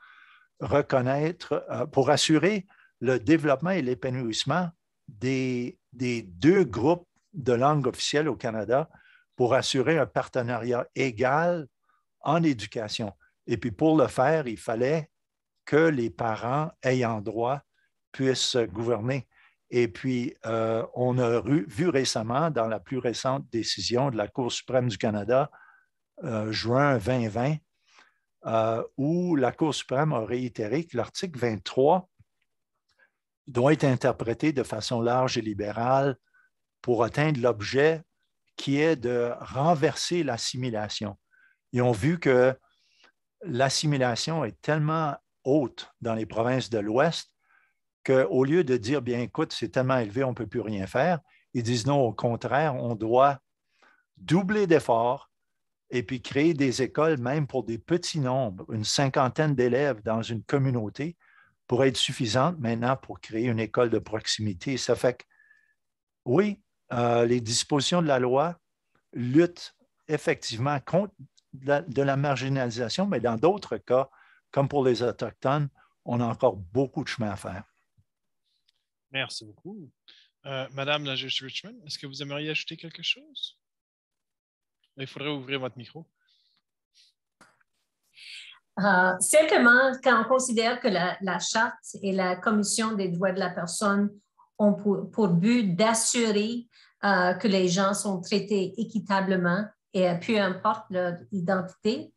reconnaître, pour assurer le développement et l'épanouissement des deux groupes de langue officielle au Canada pour assurer un partenariat égal en éducation. Et puis pour le faire, il fallait que les parents ayant droit puissent gouverner. Et puis, on a vu récemment, dans la plus récente décision de la Cour suprême du Canada, juin 2020, où la Cour suprême a réitéré que l'article 23 doit être interprété de façon large et libérale pour atteindre l'objet qui est de renverser l'assimilation. Ils ont vu que l'assimilation est tellement haute dans les provinces de l'Ouest qu'au lieu de dire, bien écoute, c'est tellement élevé, on ne peut plus rien faire, ils disent non, au contraire, on doit doubler d'efforts et puis créer des écoles, même pour des petits nombres, une cinquantaine d'élèves dans une communauté, pour être suffisante maintenant pour créer une école de proximité. Ça fait que, oui, les dispositions de la loi luttent effectivement contre de la marginalisation, mais dans d'autres cas, comme pour les Autochtones, on a encore beaucoup de chemin à faire. Merci beaucoup. Madame la juge Richmond, est-ce que vous aimeriez ajouter quelque chose? Il faudrait ouvrir votre micro. Simplement, quand on considère que la Charte et la Commission des droits de la personne ont pour but d'assurer que les gens sont traités équitablement et peu importe leur identité,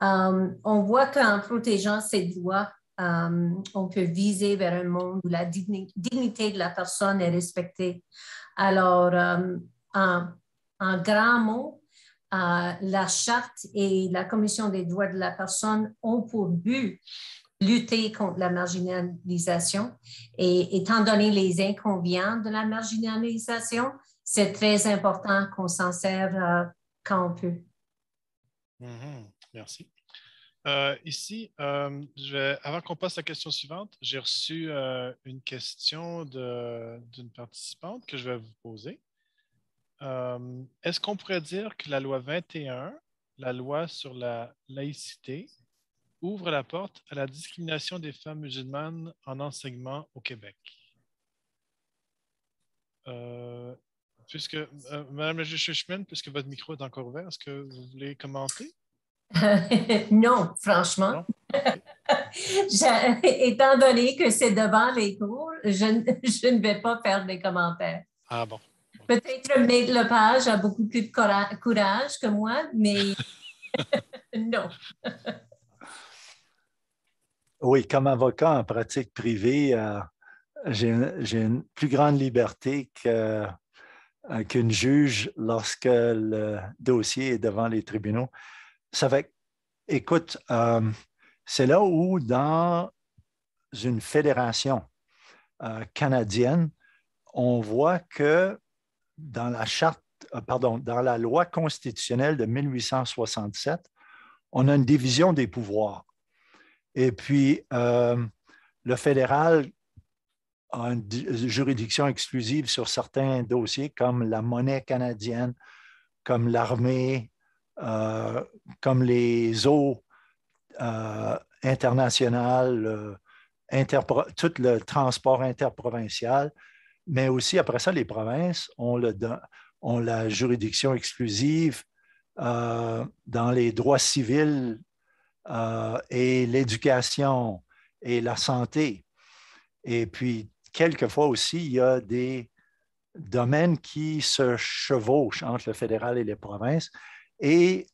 on voit qu'en protégeant ces droits, on peut viser vers un monde où la dignité de la personne est respectée. Alors, en grands mots, la Charte et la Commission des droits de la personne ont pour but lutter contre la marginalisation. Et étant donné les inconvénients de la marginalisation, c'est très important qu'on s'en serve quand on peut. Merci. Ici, avant qu'on passe à la question suivante, j'ai reçu une question d'une participante que je vais vous poser. Est-ce qu'on pourrait dire que la loi 21, la loi sur la laïcité, ouvre la porte à la discrimination des femmes musulmanes en enseignement au Québec? Madame la juge Richmond, puisque votre micro est encore ouvert, est-ce que vous voulez commenter? Non, franchement. Non? Étant donné que c'est devant les cours, je ne vais pas faire des commentaires. Ah bon. Peut-être Meg Lepage a beaucoup plus de courage que moi, mais non. Oui, comme avocat en pratique privée, j'ai une plus grande liberté qu'une juge lorsque le dossier est devant les tribunaux. Ça fait, écoute, c'est là où dans une fédération canadienne, on voit que dans la charte, pardon, dans la loi constitutionnelle de 1867, on a une division des pouvoirs. Et puis, le fédéral a une juridiction exclusive sur certains dossiers comme la monnaie canadienne, comme l'armée, comme les eaux internationales, tout le transport interprovincial, mais aussi après ça, les provinces ont la juridiction exclusive dans les droits civils et l'éducation et la santé. Et puis, quelquefois aussi, il y a des domaines qui se chevauchent entre le fédéral et les provinces et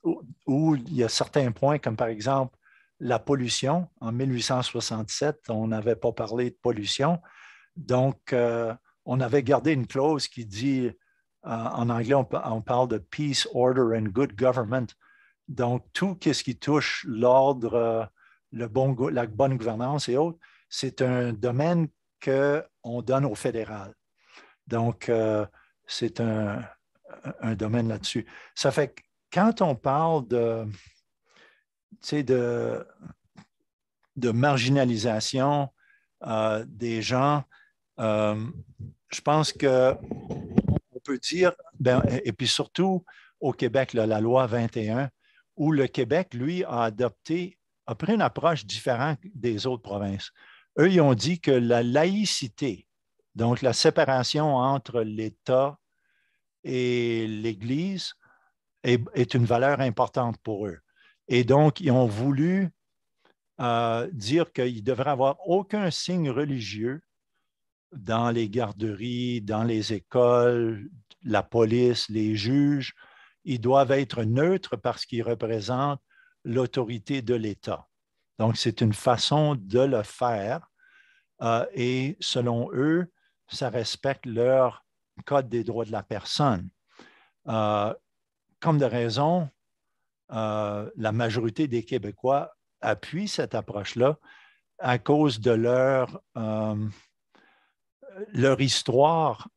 où il y a certains points, comme par exemple la pollution. En 1867, on n'avait pas parlé de pollution. Donc, on avait gardé une clause qui dit, en anglais, on parle de peace, order and good government. Donc, tout ce qui touche l'ordre, la bonne gouvernance et autres, c'est un domaine qu'on donne au fédéral. Donc, c'est un domaine là-dessus. Ça fait que quand on parle de marginalisation des gens, je pense qu'on peut dire, et puis surtout au Québec, là, la loi 21, où le Québec, lui, a pris une approche différente des autres provinces. Eux, ils ont dit que la laïcité, donc la séparation entre l'État et l'Église, est une valeur importante pour eux. Et donc, ils ont voulu dire qu'il ne devrait avoir aucun signe religieux dans les garderies, dans les écoles, la police, les juges. Ils doivent être neutres parce qu'ils représentent l'autorité de l'État. Donc, c'est une façon de le faire et selon eux, ça respecte leur Code des droits de la personne. Comme de raison, la majorité des Québécois appuient cette approche-là à cause de leur histoire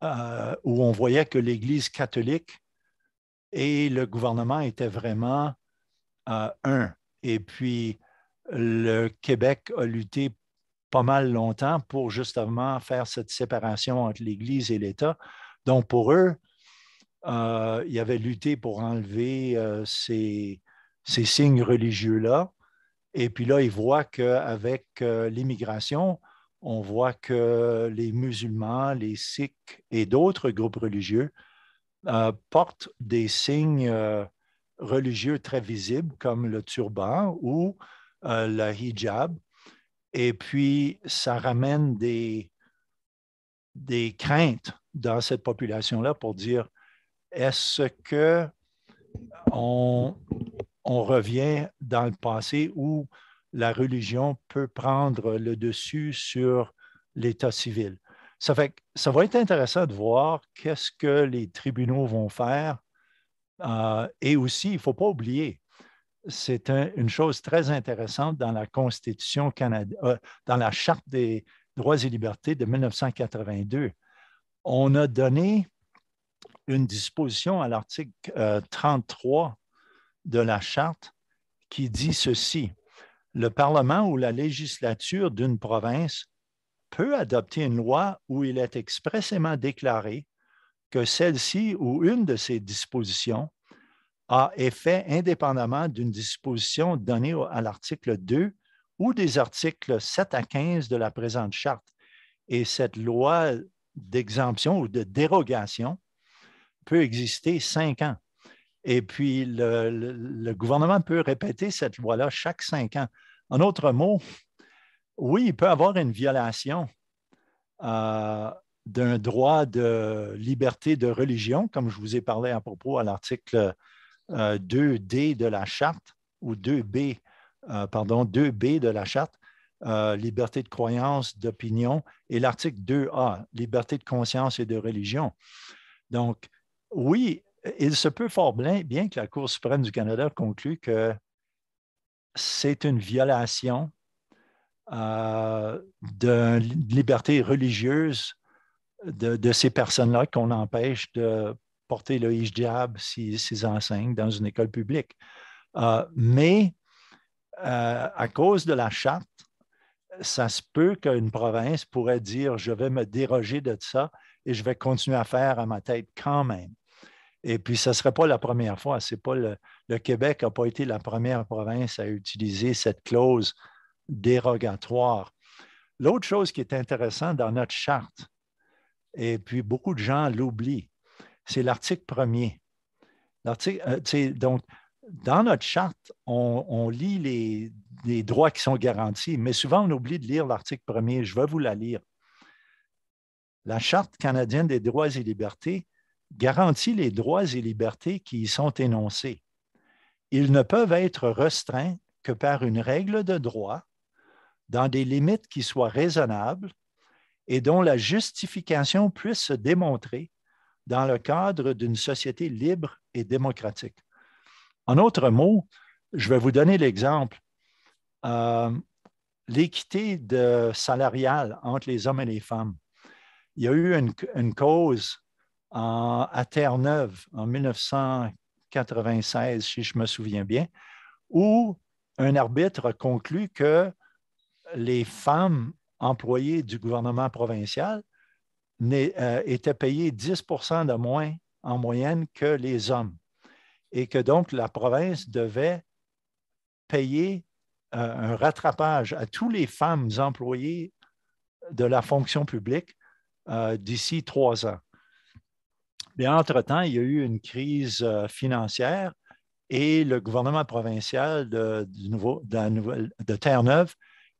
où on voyait que l'Église catholique et le gouvernement étaient vraiment un. Et puis, le Québec a lutté pas mal longtemps pour justement faire cette séparation entre l'Église et l'État. Donc, pour eux, ils avaient lutté pour enlever ces signes religieux-là. Et puis là, ils voient qu'avec l'immigration, on voit que les musulmans, les sikhs et d'autres groupes religieux portent des signes religieux très visibles comme le turban ou le hijab. Et puis, ça ramène des craintes dans cette population-là pour dire, est-ce qu'on revient dans le passé où la religion peut prendre le dessus sur l'état civil? Ça fait que ça va être intéressant de voir qu'est-ce que les tribunaux vont faire. Et aussi, il ne faut pas oublier, c'est une chose très intéressante dans la Constitution canadienne, dans la Charte des droits et libertés de 1982. On a donné une disposition à l'article 33 de la Charte qui dit ceci: le Parlement ou la législature d'une province peut adopter une loi où il est expressément déclaré que celle-ci ou une de ces dispositions a effet indépendamment d'une disposition donnée à l'article 2 ou des articles 7 à 15 de la présente charte. Et cette loi d'exemption ou de dérogation peut exister 5 ans. Et puis, le gouvernement peut répéter cette loi-là chaque 5 ans. En d'autres mots, oui, il peut y avoir une violation d'un droit de liberté de religion, comme je vous ai parlé à propos à l'article 2D de la charte ou 2B 2B de la Charte, liberté de croyance, d'opinion, et l'article 2A, liberté de conscience et de religion. Donc, oui, il se peut fort bien que la Cour suprême du Canada conclue que c'est une violation de liberté religieuse de ces personnes-là qu'on empêche de porter le hijab s'ils enseignent dans une école publique. Mais à cause de la charte, ça se peut qu'une province pourrait dire, je vais me déroger de ça et je vais continuer à faire à ma tête quand même. Et puis, ce ne serait pas la première fois. C'est pas le Québec n'a pas été la première province à utiliser cette clause dérogatoire. L'autre chose qui est intéressante dans notre charte, et puis beaucoup de gens l'oublient, c'est l'article 1er. Donc, dans notre charte, on lit les droits qui sont garantis, mais souvent on oublie de lire l'article 1er. Je vais vous la lire. La Charte canadienne des droits et libertés garantit les droits et libertés qui y sont énoncés. Ils ne peuvent être restreints que par une règle de droit dans des limites qui soient raisonnables et dont la justification puisse se démontrer dans le cadre d'une société libre et démocratique. En d'autres mots, je vais vous donner l'exemple. L'équité salariale entre les hommes et les femmes. Il y a eu une cause à Terre-Neuve en 1996, si je me souviens bien, où un arbitre a conclu que les femmes employées du gouvernement provincial étaient payées 10 de moins en moyenne que les hommes et que donc la province devait payer un rattrapage à toutes les femmes employées de la fonction publique d'ici 3 ans. Mais entre-temps, il y a eu une crise financière et le gouvernement provincial de Terre-Neuve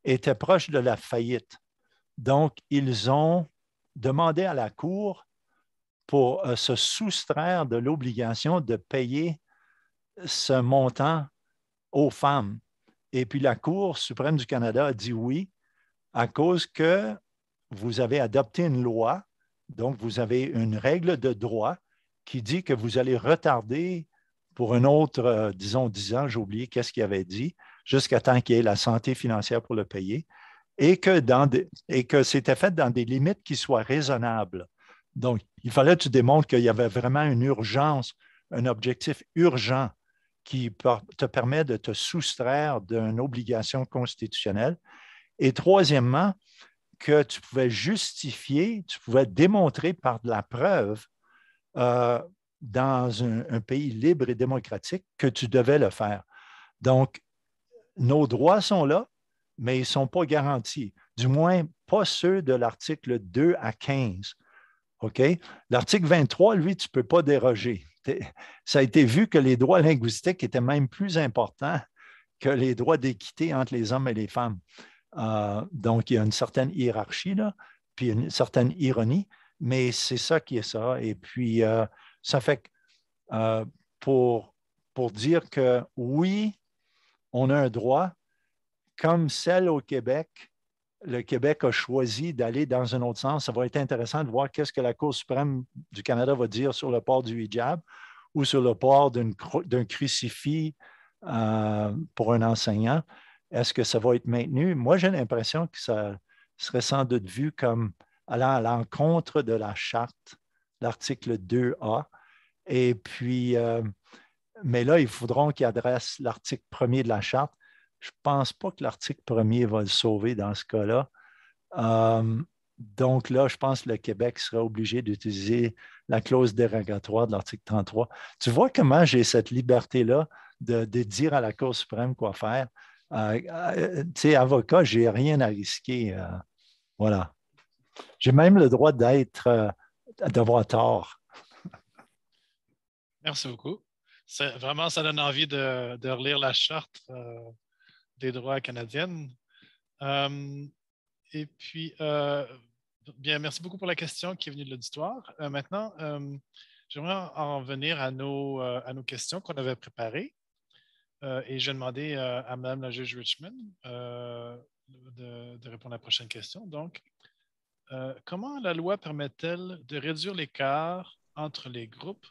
était proche de la faillite. Donc, ils ont demandé à la Cour pour se soustraire de l'obligation de payer ce montant aux femmes. Et puis la Cour suprême du Canada a dit oui, à cause que vous avez adopté une loi, donc vous avez une règle de droit qui dit que vous allez retarder pour un autre, disons, 10 ans, j'ai oublié qu'est-ce qu'il avait dit, jusqu'à temps qu'il y ait la santé financière pour le payer, et que c'était fait dans des limites qui soient raisonnables. Donc, il fallait que tu démontres qu'il y avait vraiment une urgence, un objectif urgent qui te permet de te soustraire d'une obligation constitutionnelle. Et troisièmement, que tu pouvais justifier, tu pouvais démontrer par de la preuve dans un pays libre et démocratique que tu devais le faire. Donc, nos droits sont là, mais ils ne sont pas garantis. Du moins, pas ceux de l'article 2 à 15. OK? L'article 23, lui, tu ne peux pas déroger. Ça a été vu que les droits linguistiques étaient même plus importants que les droits d'équité entre les hommes et les femmes. Donc, il y a une certaine hiérarchie, là, puis une certaine ironie, mais c'est ça qui est ça. Et puis, ça fait que pour dire que oui, on a un droit, comme celle au Québec, le Québec a choisi d'aller dans un autre sens. Ça va être intéressant de voir qu'est-ce que la Cour suprême du Canada va dire sur le port du hijab ou sur le port d'un crucifix pour un enseignant. Est-ce que ça va être maintenu? Moi, j'ai l'impression que ça serait sans doute vu comme allant à l'encontre de la charte, l'article 2A. Et puis, mais là, ils faudront qu'ils adressent l'article 1er de la charte. Je ne pense pas que l'article 1er va le sauver dans ce cas-là. Donc là, je pense que le Québec sera obligé d'utiliser la clause dérogatoire de l'article 33. Tu vois comment j'ai cette liberté-là de dire à la Cour suprême quoi faire. Tu sais, avocat, je n'ai rien à risquer. Voilà. J'ai même le droit d'avoir tort. Merci beaucoup. Vraiment, ça donne envie de relire la charte des droits canadiennes. Et puis, bien, merci beaucoup pour la question qui est venue de l'auditoire. Maintenant, j'aimerais en venir à nos questions qu'on avait préparées. et je vais demander à Mme la juge Richmond de répondre à la prochaine question. Donc, comment la loi permet-elle de réduire l'écart entre les groupes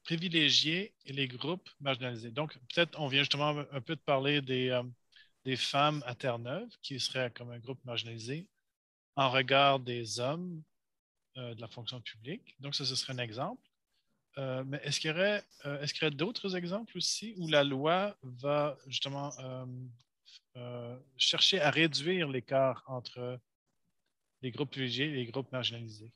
privilégiés et les groupes marginalisés? Donc, peut-être on vient justement un peu de parler des femmes à Terre-Neuve, qui seraient comme un groupe marginalisé en regard des hommes de la fonction publique. Donc, ça, ce serait un exemple. Mais est-ce qu'il y aurait d'autres exemples aussi où la loi va justement chercher à réduire l'écart entre les groupes privilégiés et les groupes marginalisés?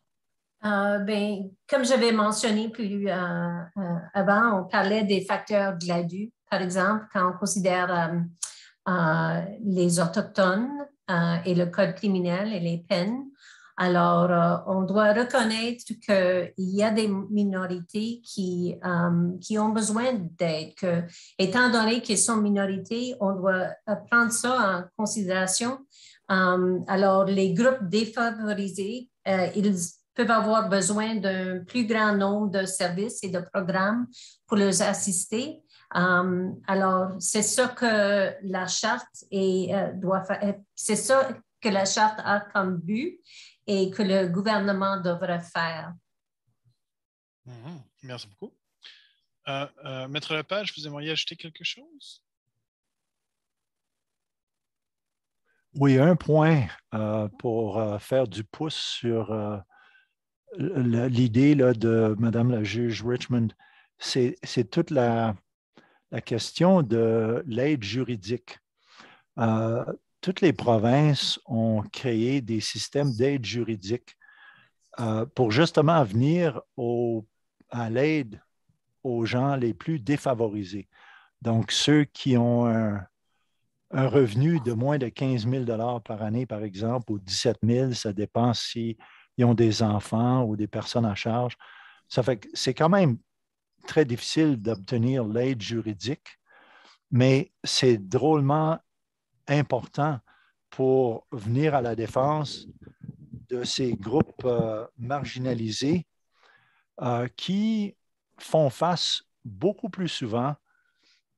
Ben, comme j'avais mentionné plus avant, on parlait des facteurs gladus. Par exemple, quand on considère les Autochtones et le code criminel et les peines, alors on doit reconnaître qu'il y a des minorités qui ont besoin d'aide. Étant donné qu'ils sont minorités, on doit prendre ça en considération. Alors, les groupes défavorisés, ils peuvent avoir besoin d'un plus grand nombre de services et de programmes pour les assister. Alors, c'est ça que la charte doit faire. C'est ça que la charte a comme but et que le gouvernement devrait faire. Merci beaucoup. Maître Lepage, vous aimeriez ajouter quelque chose? Oui, un point pour faire du pouce sur l'idée de Mme la juge Richmond, c'est toute la question de l'aide juridique. Toutes les provinces ont créé des systèmes d'aide juridique pour justement venir à l'aide aux gens les plus défavorisés. Donc, ceux qui ont un revenu de moins de 15 000 par année, par exemple, ou 17 000, ça dépend s'ils ont des enfants ou des personnes à charge. Ça fait que c'est quand même très difficile d'obtenir l'aide juridique, mais c'est drôlement important pour venir à la défense de ces groupes marginalisés qui font face beaucoup plus souvent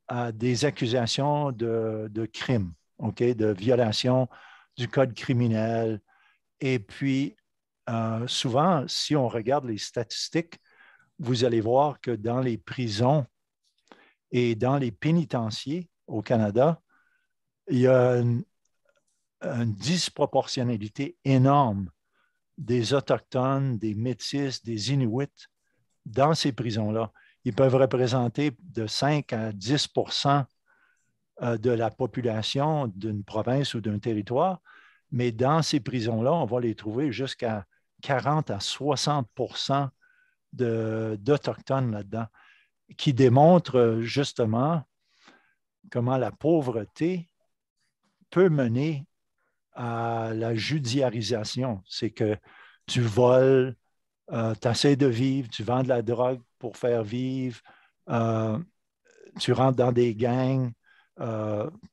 à des accusations de crimes, de violation du code criminel. Et puis, souvent, si on regarde les statistiques, vous allez voir que dans les prisons et dans les pénitenciers au Canada, il y a une disproportionnalité énorme des Autochtones, des Métis, des Inuits dans ces prisons-là. Ils peuvent représenter de 5 à 10 de la population d'une province ou d'un territoire, mais dans ces prisons-là, on va les trouver jusqu'à 40 à 60 d'Autochtones là-dedans, qui démontrent justement comment la pauvreté peut mener à la judiciarisation. C'est que tu voles, tu essaies de vivre, tu vends de la drogue pour faire vivre, tu rentres dans des gangs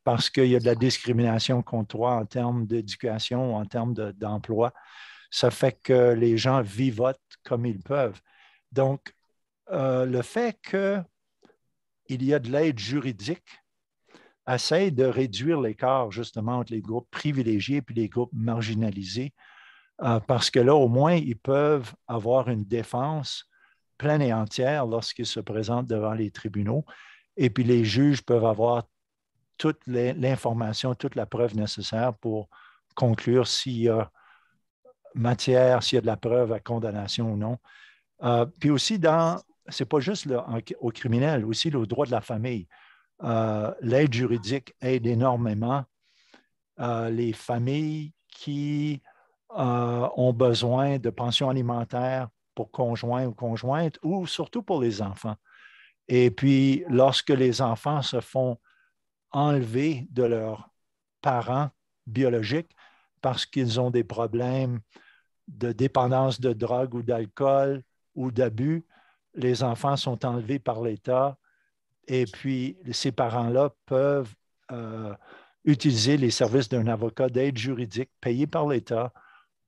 parce qu'il y a de la discrimination contre toi en termes d'éducation, en termes d'emploi. Ça fait que les gens vivotent comme ils peuvent. Donc, le fait qu'il y a de l'aide juridique essaie de réduire l'écart justement entre les groupes privilégiés et les groupes marginalisés, parce que là, au moins, ils peuvent avoir une défense pleine et entière lorsqu'ils se présentent devant les tribunaux. Et puis les juges peuvent avoir toute l'information, toute la preuve nécessaire pour conclure s'il y a matière, s'il y a de la preuve à condamnation ou non. Puis aussi, c'est pas juste au criminel, aussi le droit de la famille. L'aide juridique aide énormément les familles qui ont besoin de pension alimentaire pour conjoints ou conjointes, ou surtout pour les enfants. Et puis, lorsque les enfants se font enlever de leurs parents biologiques parce qu'ils ont des problèmes de dépendance de drogue ou d'alcool ou d'abus, les enfants sont enlevés par l'État et puis ces parents-là peuvent utiliser les services d'un avocat d'aide juridique payé par l'État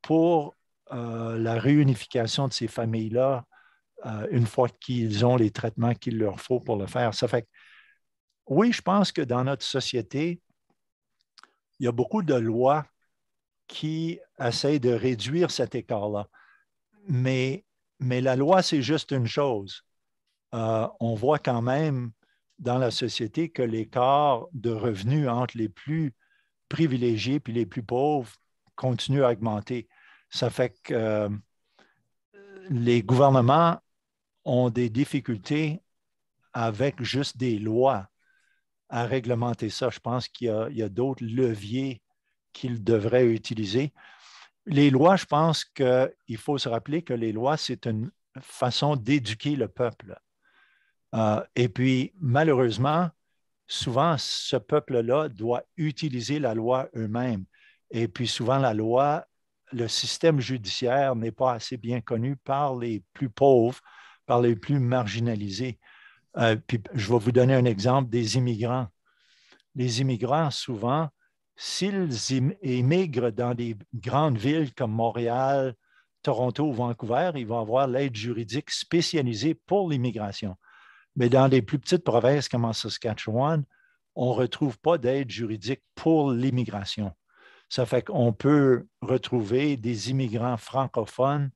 pour la réunification de ces familles-là une fois qu'ils ont les traitements qu'il leur faut pour le faire. Ça fait que Oui, je pense que dans notre société, il y a beaucoup de lois qui essayent de réduire cet écart-là. Mais, mais la loi, c'est juste une chose. On voit quand même dans la société que l'écart de revenus entre les plus privilégiés et les plus pauvres continue à augmenter. Ça fait que les gouvernements ont des difficultés avec juste des lois à réglementer ça. Je pense qu'il y a d'autres leviers qu'ils devraient utiliser. Les lois, je pense qu'il faut se rappeler que les lois, c'est une façon d'éduquer le peuple. Et puis, malheureusement, souvent, ce peuple-là doit utiliser la loi eux-mêmes. Et puis, souvent, la loi, le système judiciaire n'est pas assez bien connu par les plus pauvres, par les plus marginalisés. Puis, je vais vous donner un exemple des immigrants. Les immigrants, souvent, s'ils émigrent dans des grandes villes comme Montréal, Toronto ou Vancouver, ils vont avoir l'aide juridique spécialisée pour l'immigration. Mais dans les plus petites provinces comme en Saskatchewan, on ne retrouve pas d'aide juridique pour l'immigration. Ça fait qu'on peut retrouver des immigrants francophones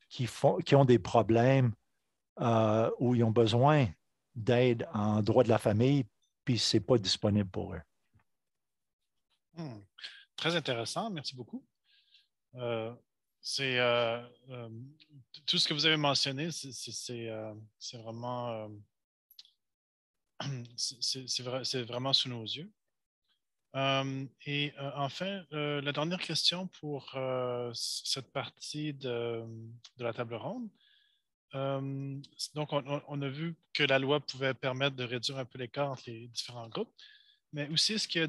qui ont des problèmes où ils ont besoin d'aide en droit de la famille, puis ce n'est pas disponible pour eux. Très intéressant, merci beaucoup. Tout ce que vous avez mentionné, c'est vraiment, c'est vraiment sous nos yeux. Enfin, la dernière question pour cette partie de la table ronde. Donc, on a vu que la loi pouvait permettre de réduire un peu l'écart entre les différents groupes, mais aussi, est-ce qu'il y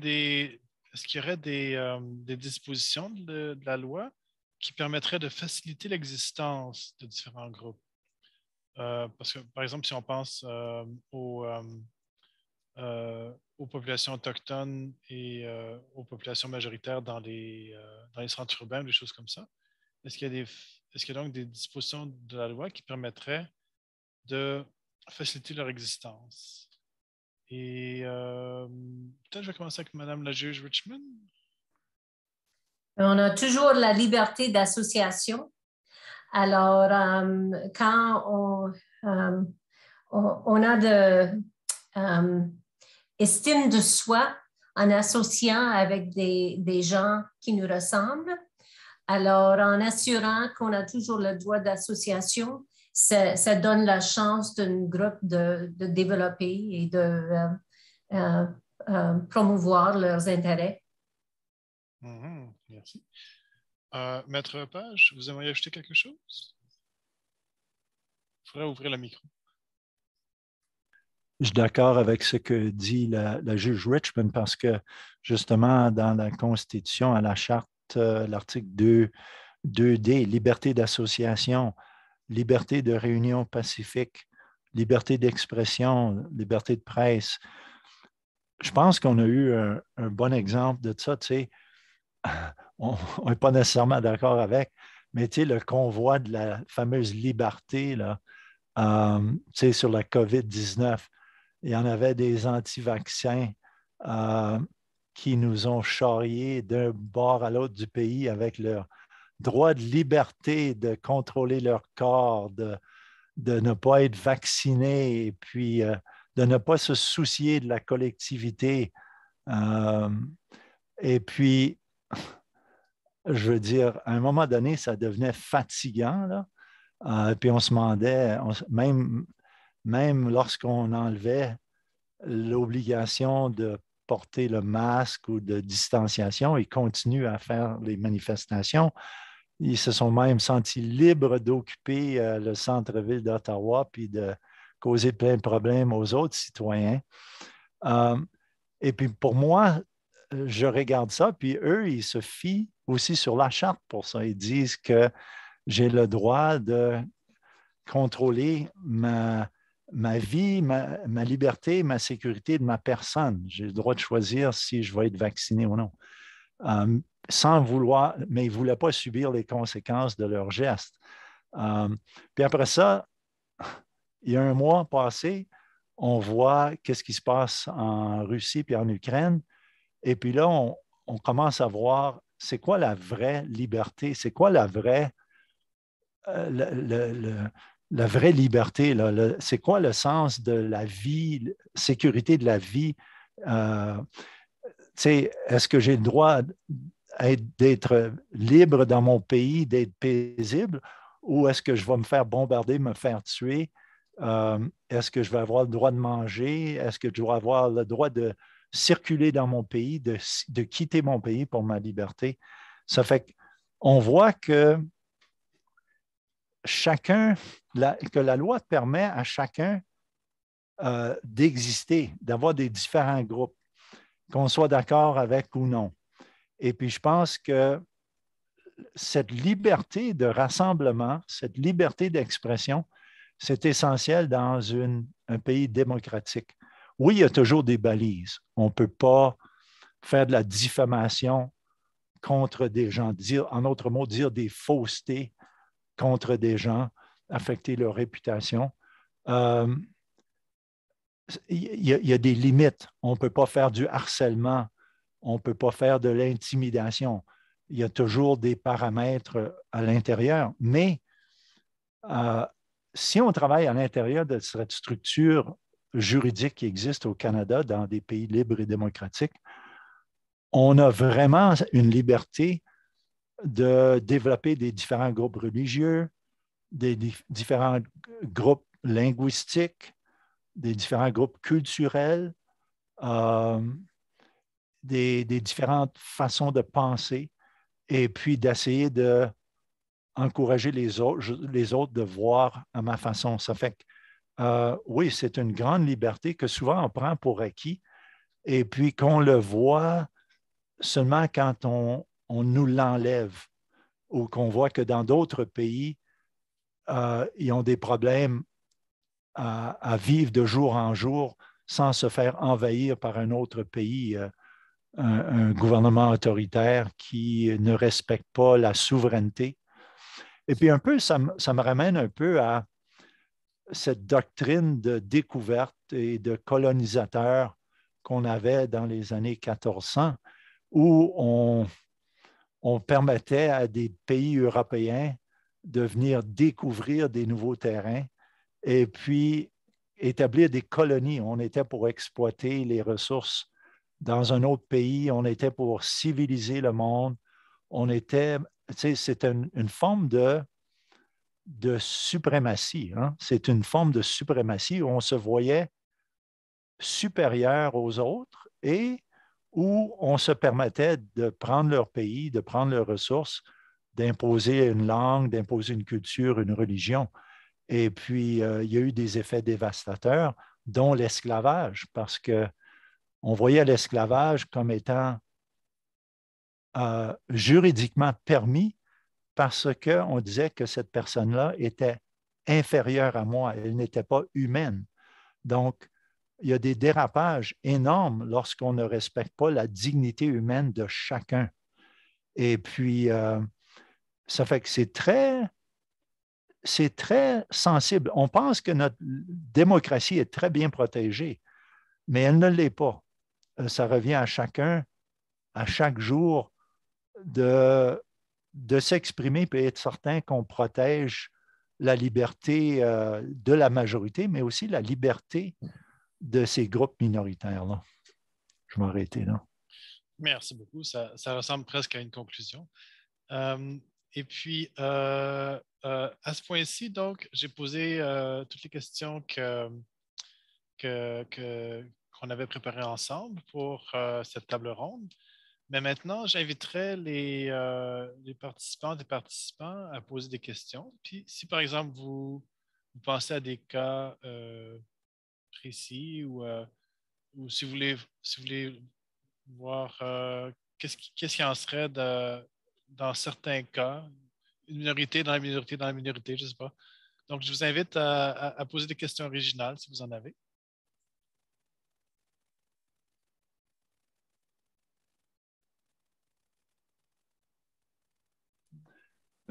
aurait des dispositions de la loi qui permettraient de faciliter l'existence de différents groupes? Parce que, par exemple, si on pense aux populations autochtones et aux populations majoritaires dans les centres urbains, des choses comme ça, est-ce qu'il y a donc des dispositions de la loi qui permettraient de faciliter leur existence? Et peut-être je vais commencer avec Mme la juge Richmond. On a toujours la liberté d'association. Alors, quand on a de estime de soi en associant avec des gens qui nous ressemblent, alors en assurant qu'on a toujours le droit d'association, ça donne la chance d'un groupe de développer et de promouvoir leurs intérêts. Merci. Maître Page, vous aimeriez ajouter quelque chose? Il faudrait ouvrir le micro. Je suis d'accord avec ce que dit la juge Richmond parce que justement, dans la Constitution, à la Charte, l'article 2D, liberté d'association, liberté de réunion pacifique, liberté d'expression, liberté de presse. Je pense qu'on a eu un bon exemple de ça. Tu sais, on n'est pas nécessairement d'accord avec, mais tu sais, le convoi de la fameuse liberté là, tu sais, sur la COVID-19, il y en avait des anti-vaccins qui nous ont charriés d'un bord à l'autre du pays avec leur droit de liberté de contrôler leur corps, de ne pas être vaccinés et puis de ne pas se soucier de la collectivité. Et puis, je veux dire, à un moment donné, ça devenait fatigant, là. Puis on se demandait, même lorsqu'on enlevait l'obligation de porter le masque ou de distanciation, ils continuent à faire les manifestations. Ils se sont même sentis libres d'occuper le centre-ville d'Ottawa puis de causer plein de problèmes aux autres citoyens. Et puis pour moi, je regarde ça, puis eux, ils se fient aussi sur la charte pour ça. Ils disent que j'ai le droit de contrôler ma vie, ma liberté, ma sécurité de ma personne. J'ai le droit de choisir si je vais être vacciné ou non. Sans vouloir, mais ils ne voulaient pas subir les conséquences de leurs gestes. Puis après ça, il y a un mois passé, on voit qu'est-ce qui se passe en Russie puis en Ukraine. Et puis là, on commence à voir c'est quoi la vraie liberté, c'est quoi la vraie, la vraie liberté, c'est quoi le sens de la vie, sécurité de la vie. Est-ce que j'ai le droit d'être libre dans mon pays, d'être paisible, ou est-ce que je vais me faire bombarder, me faire tuer? Est-ce que je vais avoir le droit de manger? Est-ce que je vais avoir le droit de circuler dans mon pays, de quitter mon pays pour ma liberté? Ça fait qu'on voit que que la loi permet à chacun d'exister, d'avoir des différents groupes, qu'on soit d'accord avec ou non. Et puis, je pense que cette liberté de rassemblement, cette liberté d'expression, c'est essentiel dans un pays démocratique. Oui, il y a toujours des balises. On ne peut pas faire de la diffamation contre des gens, en d'autres mots, dire des faussetés contre des gens, affecter leur réputation. Il y a des limites. On ne peut pas faire du harcèlement. On ne peut pas faire de l'intimidation. Il y a toujours des paramètres à l'intérieur. Mais si on travaille à l'intérieur de cette structure juridique qui existe au Canada, dans des pays libres et démocratiques, on a vraiment une liberté de développer des différents groupes religieux, des différents groupes linguistiques, des différents groupes culturels, des différentes façons de penser, et puis d'essayer d'encourager les autres de voir à ma façon. Ça fait que, oui, c'est une grande liberté que souvent on prend pour acquis, et puis qu'on le voit seulement quand on nous l'enlève, ou qu'on voit que dans d'autres pays, ils ont des problèmes à vivre de jour en jour sans se faire envahir par un autre pays, un gouvernement autoritaire qui ne respecte pas la souveraineté. Et puis un peu, ça me ramène un peu à cette doctrine de découverte et de colonisateur qu'on avait dans les années 1400, où on permettait à des pays européens de venir découvrir des nouveaux terrains et puis établir des colonies. On était pour exploiter les ressources dans un autre pays, on était pour civiliser le monde. C'est une forme de suprématie. Hein? C'est une forme de suprématie où on se voyait supérieur aux autres et où on se permettait de prendre leur pays, de prendre leurs ressources, d'imposer une langue, d'imposer une culture, une religion. Et puis, il y a eu des effets dévastateurs, dont l'esclavage, parce qu'on voyait l'esclavage comme étant juridiquement permis parce qu'on disait que cette personne-là était inférieure à moi, elle n'était pas humaine. Donc, il y a des dérapages énormes lorsqu'on ne respecte pas la dignité humaine de chacun. Et puis, ça fait que c'est très sensible. On pense que notre démocratie est très bien protégée, mais elle ne l'est pas. Ça revient à chacun, à chaque jour, de s'exprimer et être certain qu'on protège la liberté de la majorité, mais aussi la liberté de ces groupes minoritaires-là. Je vais m'arrêter là. Merci beaucoup. Ça ressemble presque à une conclusion. Et puis, à ce point-ci, donc, j'ai posé toutes les questions qu'on avait préparées ensemble pour cette table ronde. Mais maintenant, j'inviterai les participantes et participants à poser des questions. Puis, si par exemple, vous pensez à des cas précis ou si vous voulez voir qu'est-ce qui en serait dans certains cas, une minorité dans la minorité dans la minorité, je ne sais pas. Donc, je vous invite à poser des questions originales si vous en avez.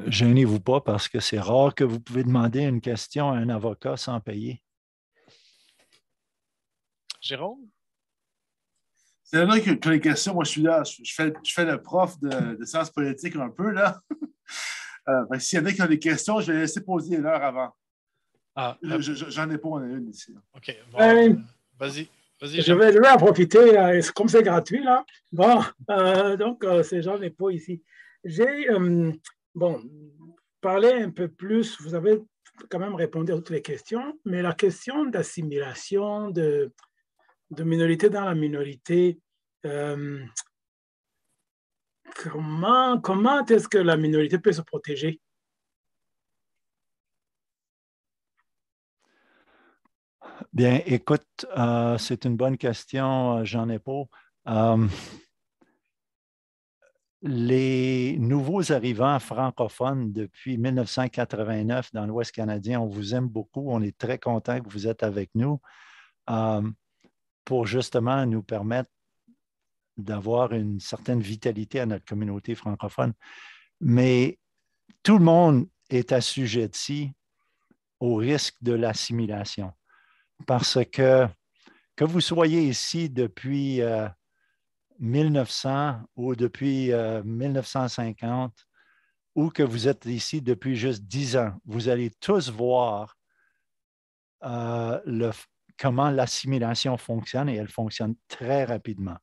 Gênez-vous pas parce que c'est rare que vous pouvez demander une question à un avocat sans payer. Jérôme? C'est là que les questions, moi je suis là, je fais le prof de sciences politiques un peu là. S'il y en a qui ont des questions, je vais laisser poser l'heure avant. J'en ai pas, on a une ici. Là. OK. Bon, vas-y. Je vais en profiter, comme c'est gratuit là. Bon, donc j'en ai pas ici. J'ai, parlé un peu plus, vous avez quand même répondu à toutes les questions, mais la question d'assimilation, de minorité dans la minorité, comment est-ce que la minorité peut se protéger? Bien, écoute, c'est une bonne question, Jean Nepo. Les nouveaux arrivants francophones depuis 1989 dans l'Ouest canadien, on vous aime beaucoup. On est très content que vous êtes avec nous pour justement nous permettre d'avoir une certaine vitalité à notre communauté francophone. Mais tout le monde est assujetti au risque de l'assimilation. Parce que vous soyez ici depuis 1900 ou depuis 1950 ou que vous êtes ici depuis juste 10 ans, vous allez tous voir comment l'assimilation fonctionne et elle fonctionne très rapidement.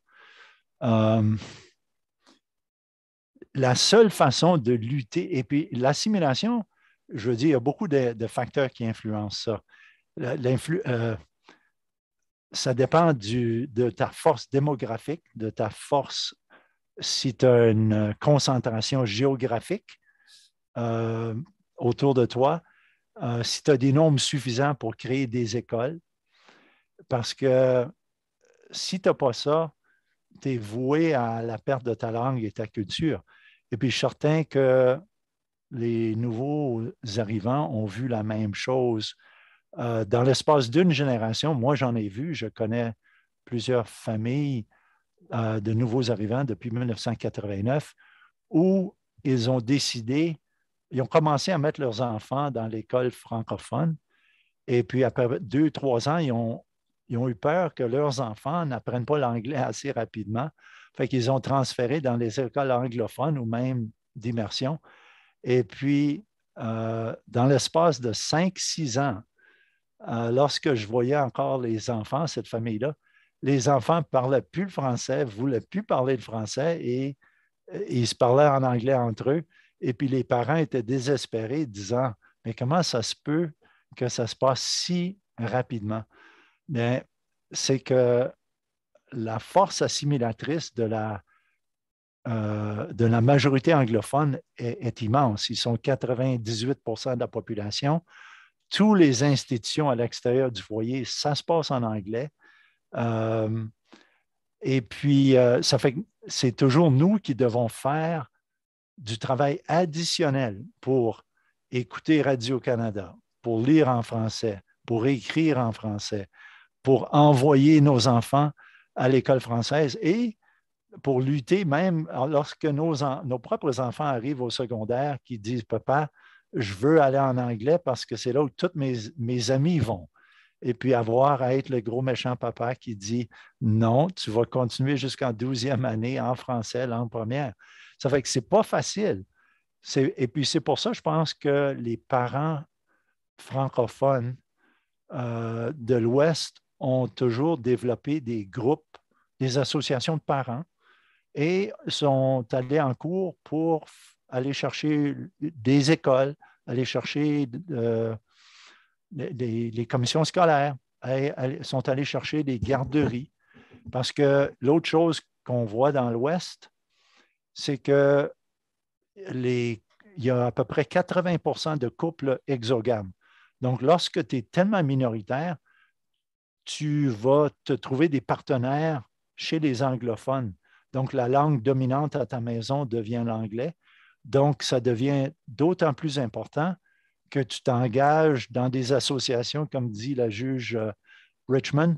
La seule façon de lutter, et puis l'assimilation, je veux dire, il y a beaucoup de facteurs qui influencent ça. Ça dépend de ta force démographique, de ta force si tu as une concentration géographique autour de toi, si tu as des nombres suffisants pour créer des écoles. Parce que si tu n'as pas ça, tu es voué à la perte de ta langue et ta culture. Et puis, je suis certain que les nouveaux arrivants ont vu la même chose. Dans l'espace d'une génération, moi, j'en ai vu, je connais plusieurs familles de nouveaux arrivants depuis 1989 où ils ont décidé, ils ont commencé à mettre leurs enfants dans l'école francophone et puis après 2-3 ans, ils ont eu peur que leurs enfants n'apprennent pas l'anglais assez rapidement. Fait qu'ils ont transféré dans les écoles anglophones ou même d'immersion. Et puis, dans l'espace de 5-6 ans, lorsque je voyais encore les enfants, cette famille-là, les enfants ne parlaient plus le français, ne voulaient plus parler le français et ils se parlaient en anglais entre eux. Et puis les parents étaient désespérés, disant « Mais comment ça se peut que ça se passe si rapidement? » Mais c'est que la force assimilatrice de la majorité anglophone est immense. Ils sont 98 % de la population. Toutes les institutions à l'extérieur du foyer, ça se passe en anglais. Et puis, ça fait que c'est toujours nous qui devons faire du travail additionnel pour écouter Radio-Canada, pour lire en français, pour écrire en français, pour envoyer nos enfants à l'école française et pour lutter même lorsque nos propres enfants arrivent au secondaire qui disent « Papa, je veux aller en anglais parce que c'est là où tous mes amis vont. » Et puis avoir à être le gros méchant papa qui dit « Non, tu vas continuer jusqu'en 12e année en français, langue première. » Ça fait que ce n'est pas facile. Et puis c'est pour ça, je pense que les parents francophones de l'Ouest ont toujours développé des groupes, des associations de parents et sont allés en cours pour aller chercher des écoles, aller chercher les commissions scolaires, sont allés chercher des garderies. Parce que l'autre chose qu'on voit dans l'Ouest, c'est que il y a à peu près 80 % de couples exogames. Donc, lorsque tu es tellement minoritaire, tu vas te trouver des partenaires chez les anglophones. Donc, la langue dominante à ta maison devient l'anglais. Donc, ça devient d'autant plus important que tu t'engages dans des associations, comme dit la juge Richmond,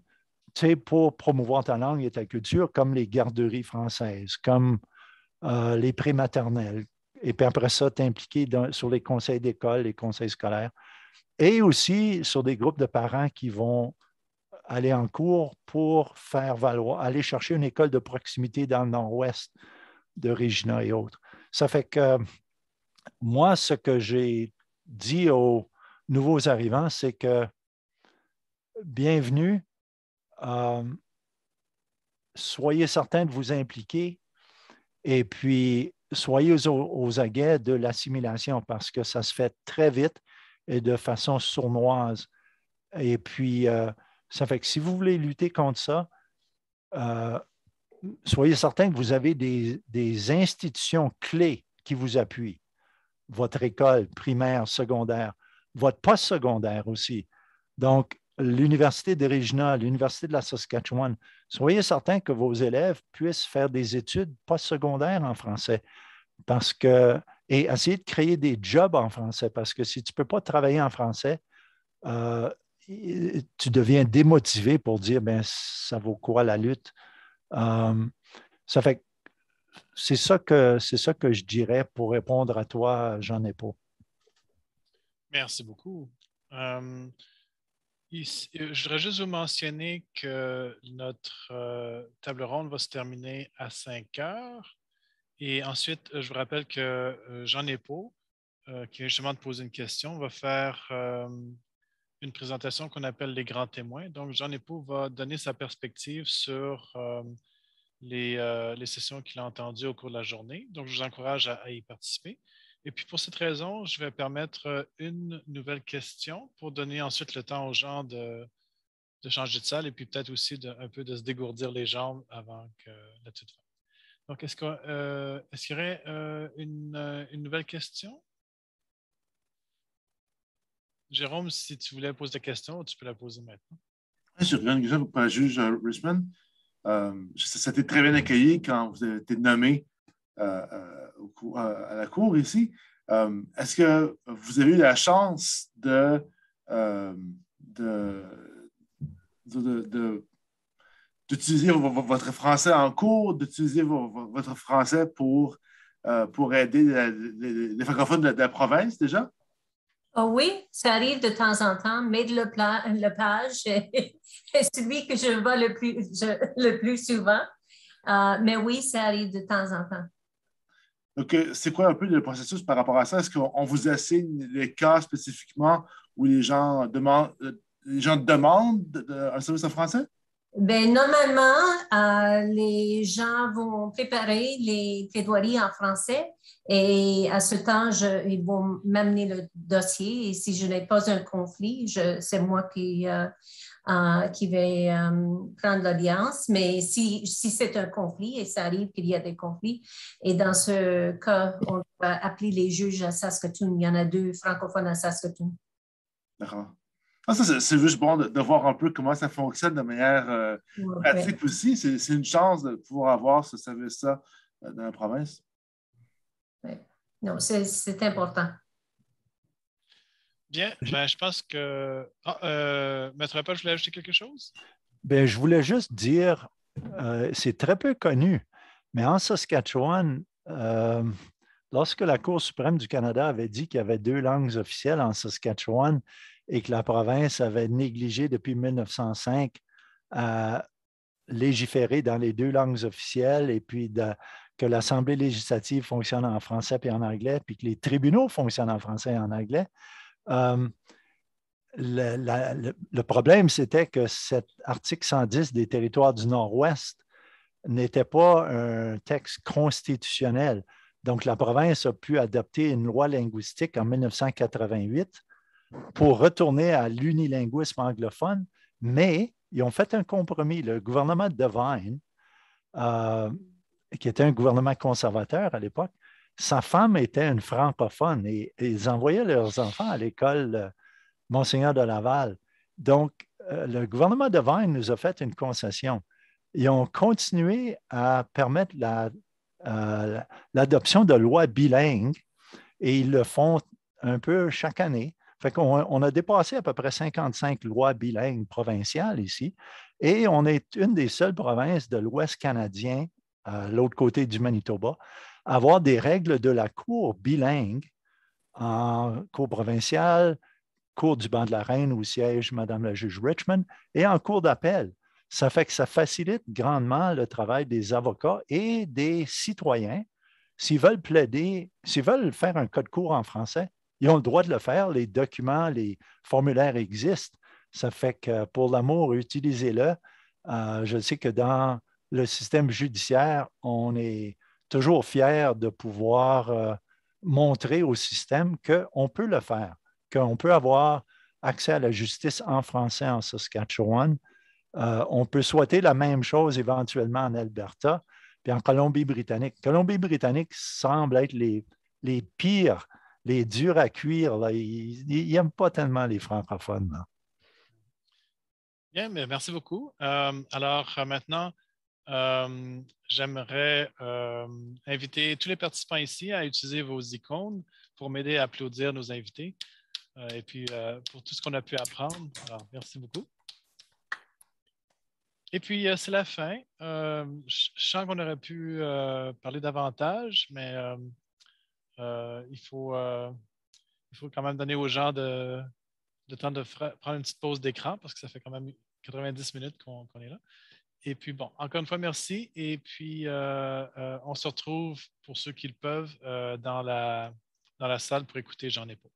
pour promouvoir ta langue et ta culture, comme les garderies françaises, comme les prématernelles. Et puis après ça, t'impliquer sur les conseils d'école, les conseils scolaires, et aussi sur des groupes de parents qui vont aller en cours pour faire valoir, aller chercher une école de proximité dans le nord-ouest de Regina et autres. Ça fait que moi, ce que j'ai dit aux nouveaux arrivants, c'est que bienvenue, soyez certains de vous impliquer et puis soyez aux aguets de l'assimilation parce que ça se fait très vite et de façon sournoise. Et puis, ça fait que si vous voulez lutter contre ça, soyez certains que vous avez des institutions clés qui vous appuient. Votre école primaire, secondaire, votre postsecondaire aussi. Donc, l'Université de Regina, l'Université de la Saskatchewan, soyez certains que vos élèves puissent faire des études postsecondaires en français et essayer de créer des jobs en français parce que si tu ne peux pas travailler en français, tu deviens démotivé pour dire, ben ça vaut quoi la lutte? Ça fait c'est ça que je dirais pour répondre à toi, j'en ai pas. Merci beaucoup. Je voudrais juste vous mentionner que notre table ronde va se terminer à 5 heures. Et ensuite, je vous rappelle que Jean Nepo, qui vient justement de poser une question, va faire une présentation qu'on appelle les grands témoins. Donc, Jean Nepo va donner sa perspective sur les sessions qu'il a entendues au cours de la journée. Donc, je vous encourage à y participer. Et puis, pour cette raison, je vais permettre une nouvelle question pour donner ensuite le temps aux gens de changer de salle et puis peut-être aussi un peu de se dégourdir les jambes avant que la toute fin. Donc, est-ce qu'il y aurait une nouvelle question? Jérôme, si tu voulais poser ta question, tu peux la poser maintenant. J'ai une question pour le juge Richmond. Ça a été très bien accueilli quand vous avez été nommé à la cour ici. Est-ce que vous avez eu la chance d'utiliser votre français en cours, d'utiliser votre français pour aider les francophones de la province déjà? Oh oui, ça arrive de temps en temps. Maid Lepage est celui que je vois le plus souvent. Mais oui, ça arrive de temps en temps. Donc, c'est quoi un peu le processus par rapport à ça? Est-ce qu'on vous assigne les cas spécifiquement où les gens demandent un service en français? Ben, normalement, les gens vont préparer les plaidoiries en français et à ce temps, ils vont m'amener le dossier et si je n'ai pas un conflit, c'est moi qui vais prendre l'audience. Mais si c'est un conflit, et ça arrive qu'il y a des conflits, et dans ce cas, on va appeler les juges à Saskatoon. Il y en a 2 francophones à Saskatoon. D'accord. Ça, c'est juste bon de voir un peu comment ça fonctionne de manière pratique aussi. C'est une chance de pouvoir avoir ce service-là dans la province. Oui. Non, c'est important. Bien, ben, je pense que... Maître Lepage, je voulais ajouter quelque chose? Bien, je voulais juste dire, c'est très peu connu, mais en Saskatchewan, lorsque la Cour suprême du Canada avait dit qu'il y avait 2 langues officielles en Saskatchewan et que la province avait négligé depuis 1905 à légiférer dans les 2 langues officielles et puis que l'Assemblée législative fonctionne en français et en anglais, puis que les tribunaux fonctionnent en français et en anglais. Le problème, c'était que cet article 110 des territoires du Nord-Ouest n'était pas un texte constitutionnel. Donc, la province a pu adopter une loi linguistique en 1988 pour retourner à l'unilinguisme anglophone, mais ils ont fait un compromis. Le gouvernement de Devine, qui était un gouvernement conservateur à l'époque, sa femme était une francophone et ils envoyaient leurs enfants à l'école Monseigneur de Laval. Donc, le gouvernement de Devine nous a fait une concession. Ils ont continué à permettre l'adoption de lois bilingues et ils le font un peu chaque année. Fait qu'on a dépassé à peu près 55 lois bilingues provinciales ici et on est une des seules provinces de l'Ouest canadien, à l'autre côté du Manitoba, à avoir des règles de la Cour bilingues en Cour provinciale, cour du banc de la Reine où siège Mme la juge Richmond et en cour d'appel. Ça fait que ça facilite grandement le travail des avocats et des citoyens. S'ils veulent plaider, s'ils veulent faire un code court en français, ils ont le droit de le faire. Les documents, les formulaires existent. Ça fait que pour l'amour, utilisez-le. Je sais que dans le système judiciaire, on est toujours fier de pouvoir montrer au système qu'on peut le faire, qu'on peut avoir accès à la justice en français en Saskatchewan. On peut souhaiter la même chose éventuellement en Alberta, puis en Colombie-Britannique. Colombie-Britannique semble être les pires, les durs à cuire. Là. Ils n'aiment pas tellement les francophones. Là. Bien, mais merci beaucoup. Alors maintenant, j'aimerais inviter tous les participants ici à utiliser vos icônes pour m'aider à applaudir nos invités et puis pour tout ce qu'on a pu apprendre. Alors, merci beaucoup. Et puis, c'est la fin. Je sens qu'on aurait pu parler davantage, mais il faut quand même donner aux gens le temps de prendre une petite pause d'écran parce que ça fait quand même 90 minutes qu'on est là. Et puis, bon, encore une fois, merci. Et puis, on se retrouve, pour ceux qui le peuvent, dans la salle pour écouter J'en ai pas.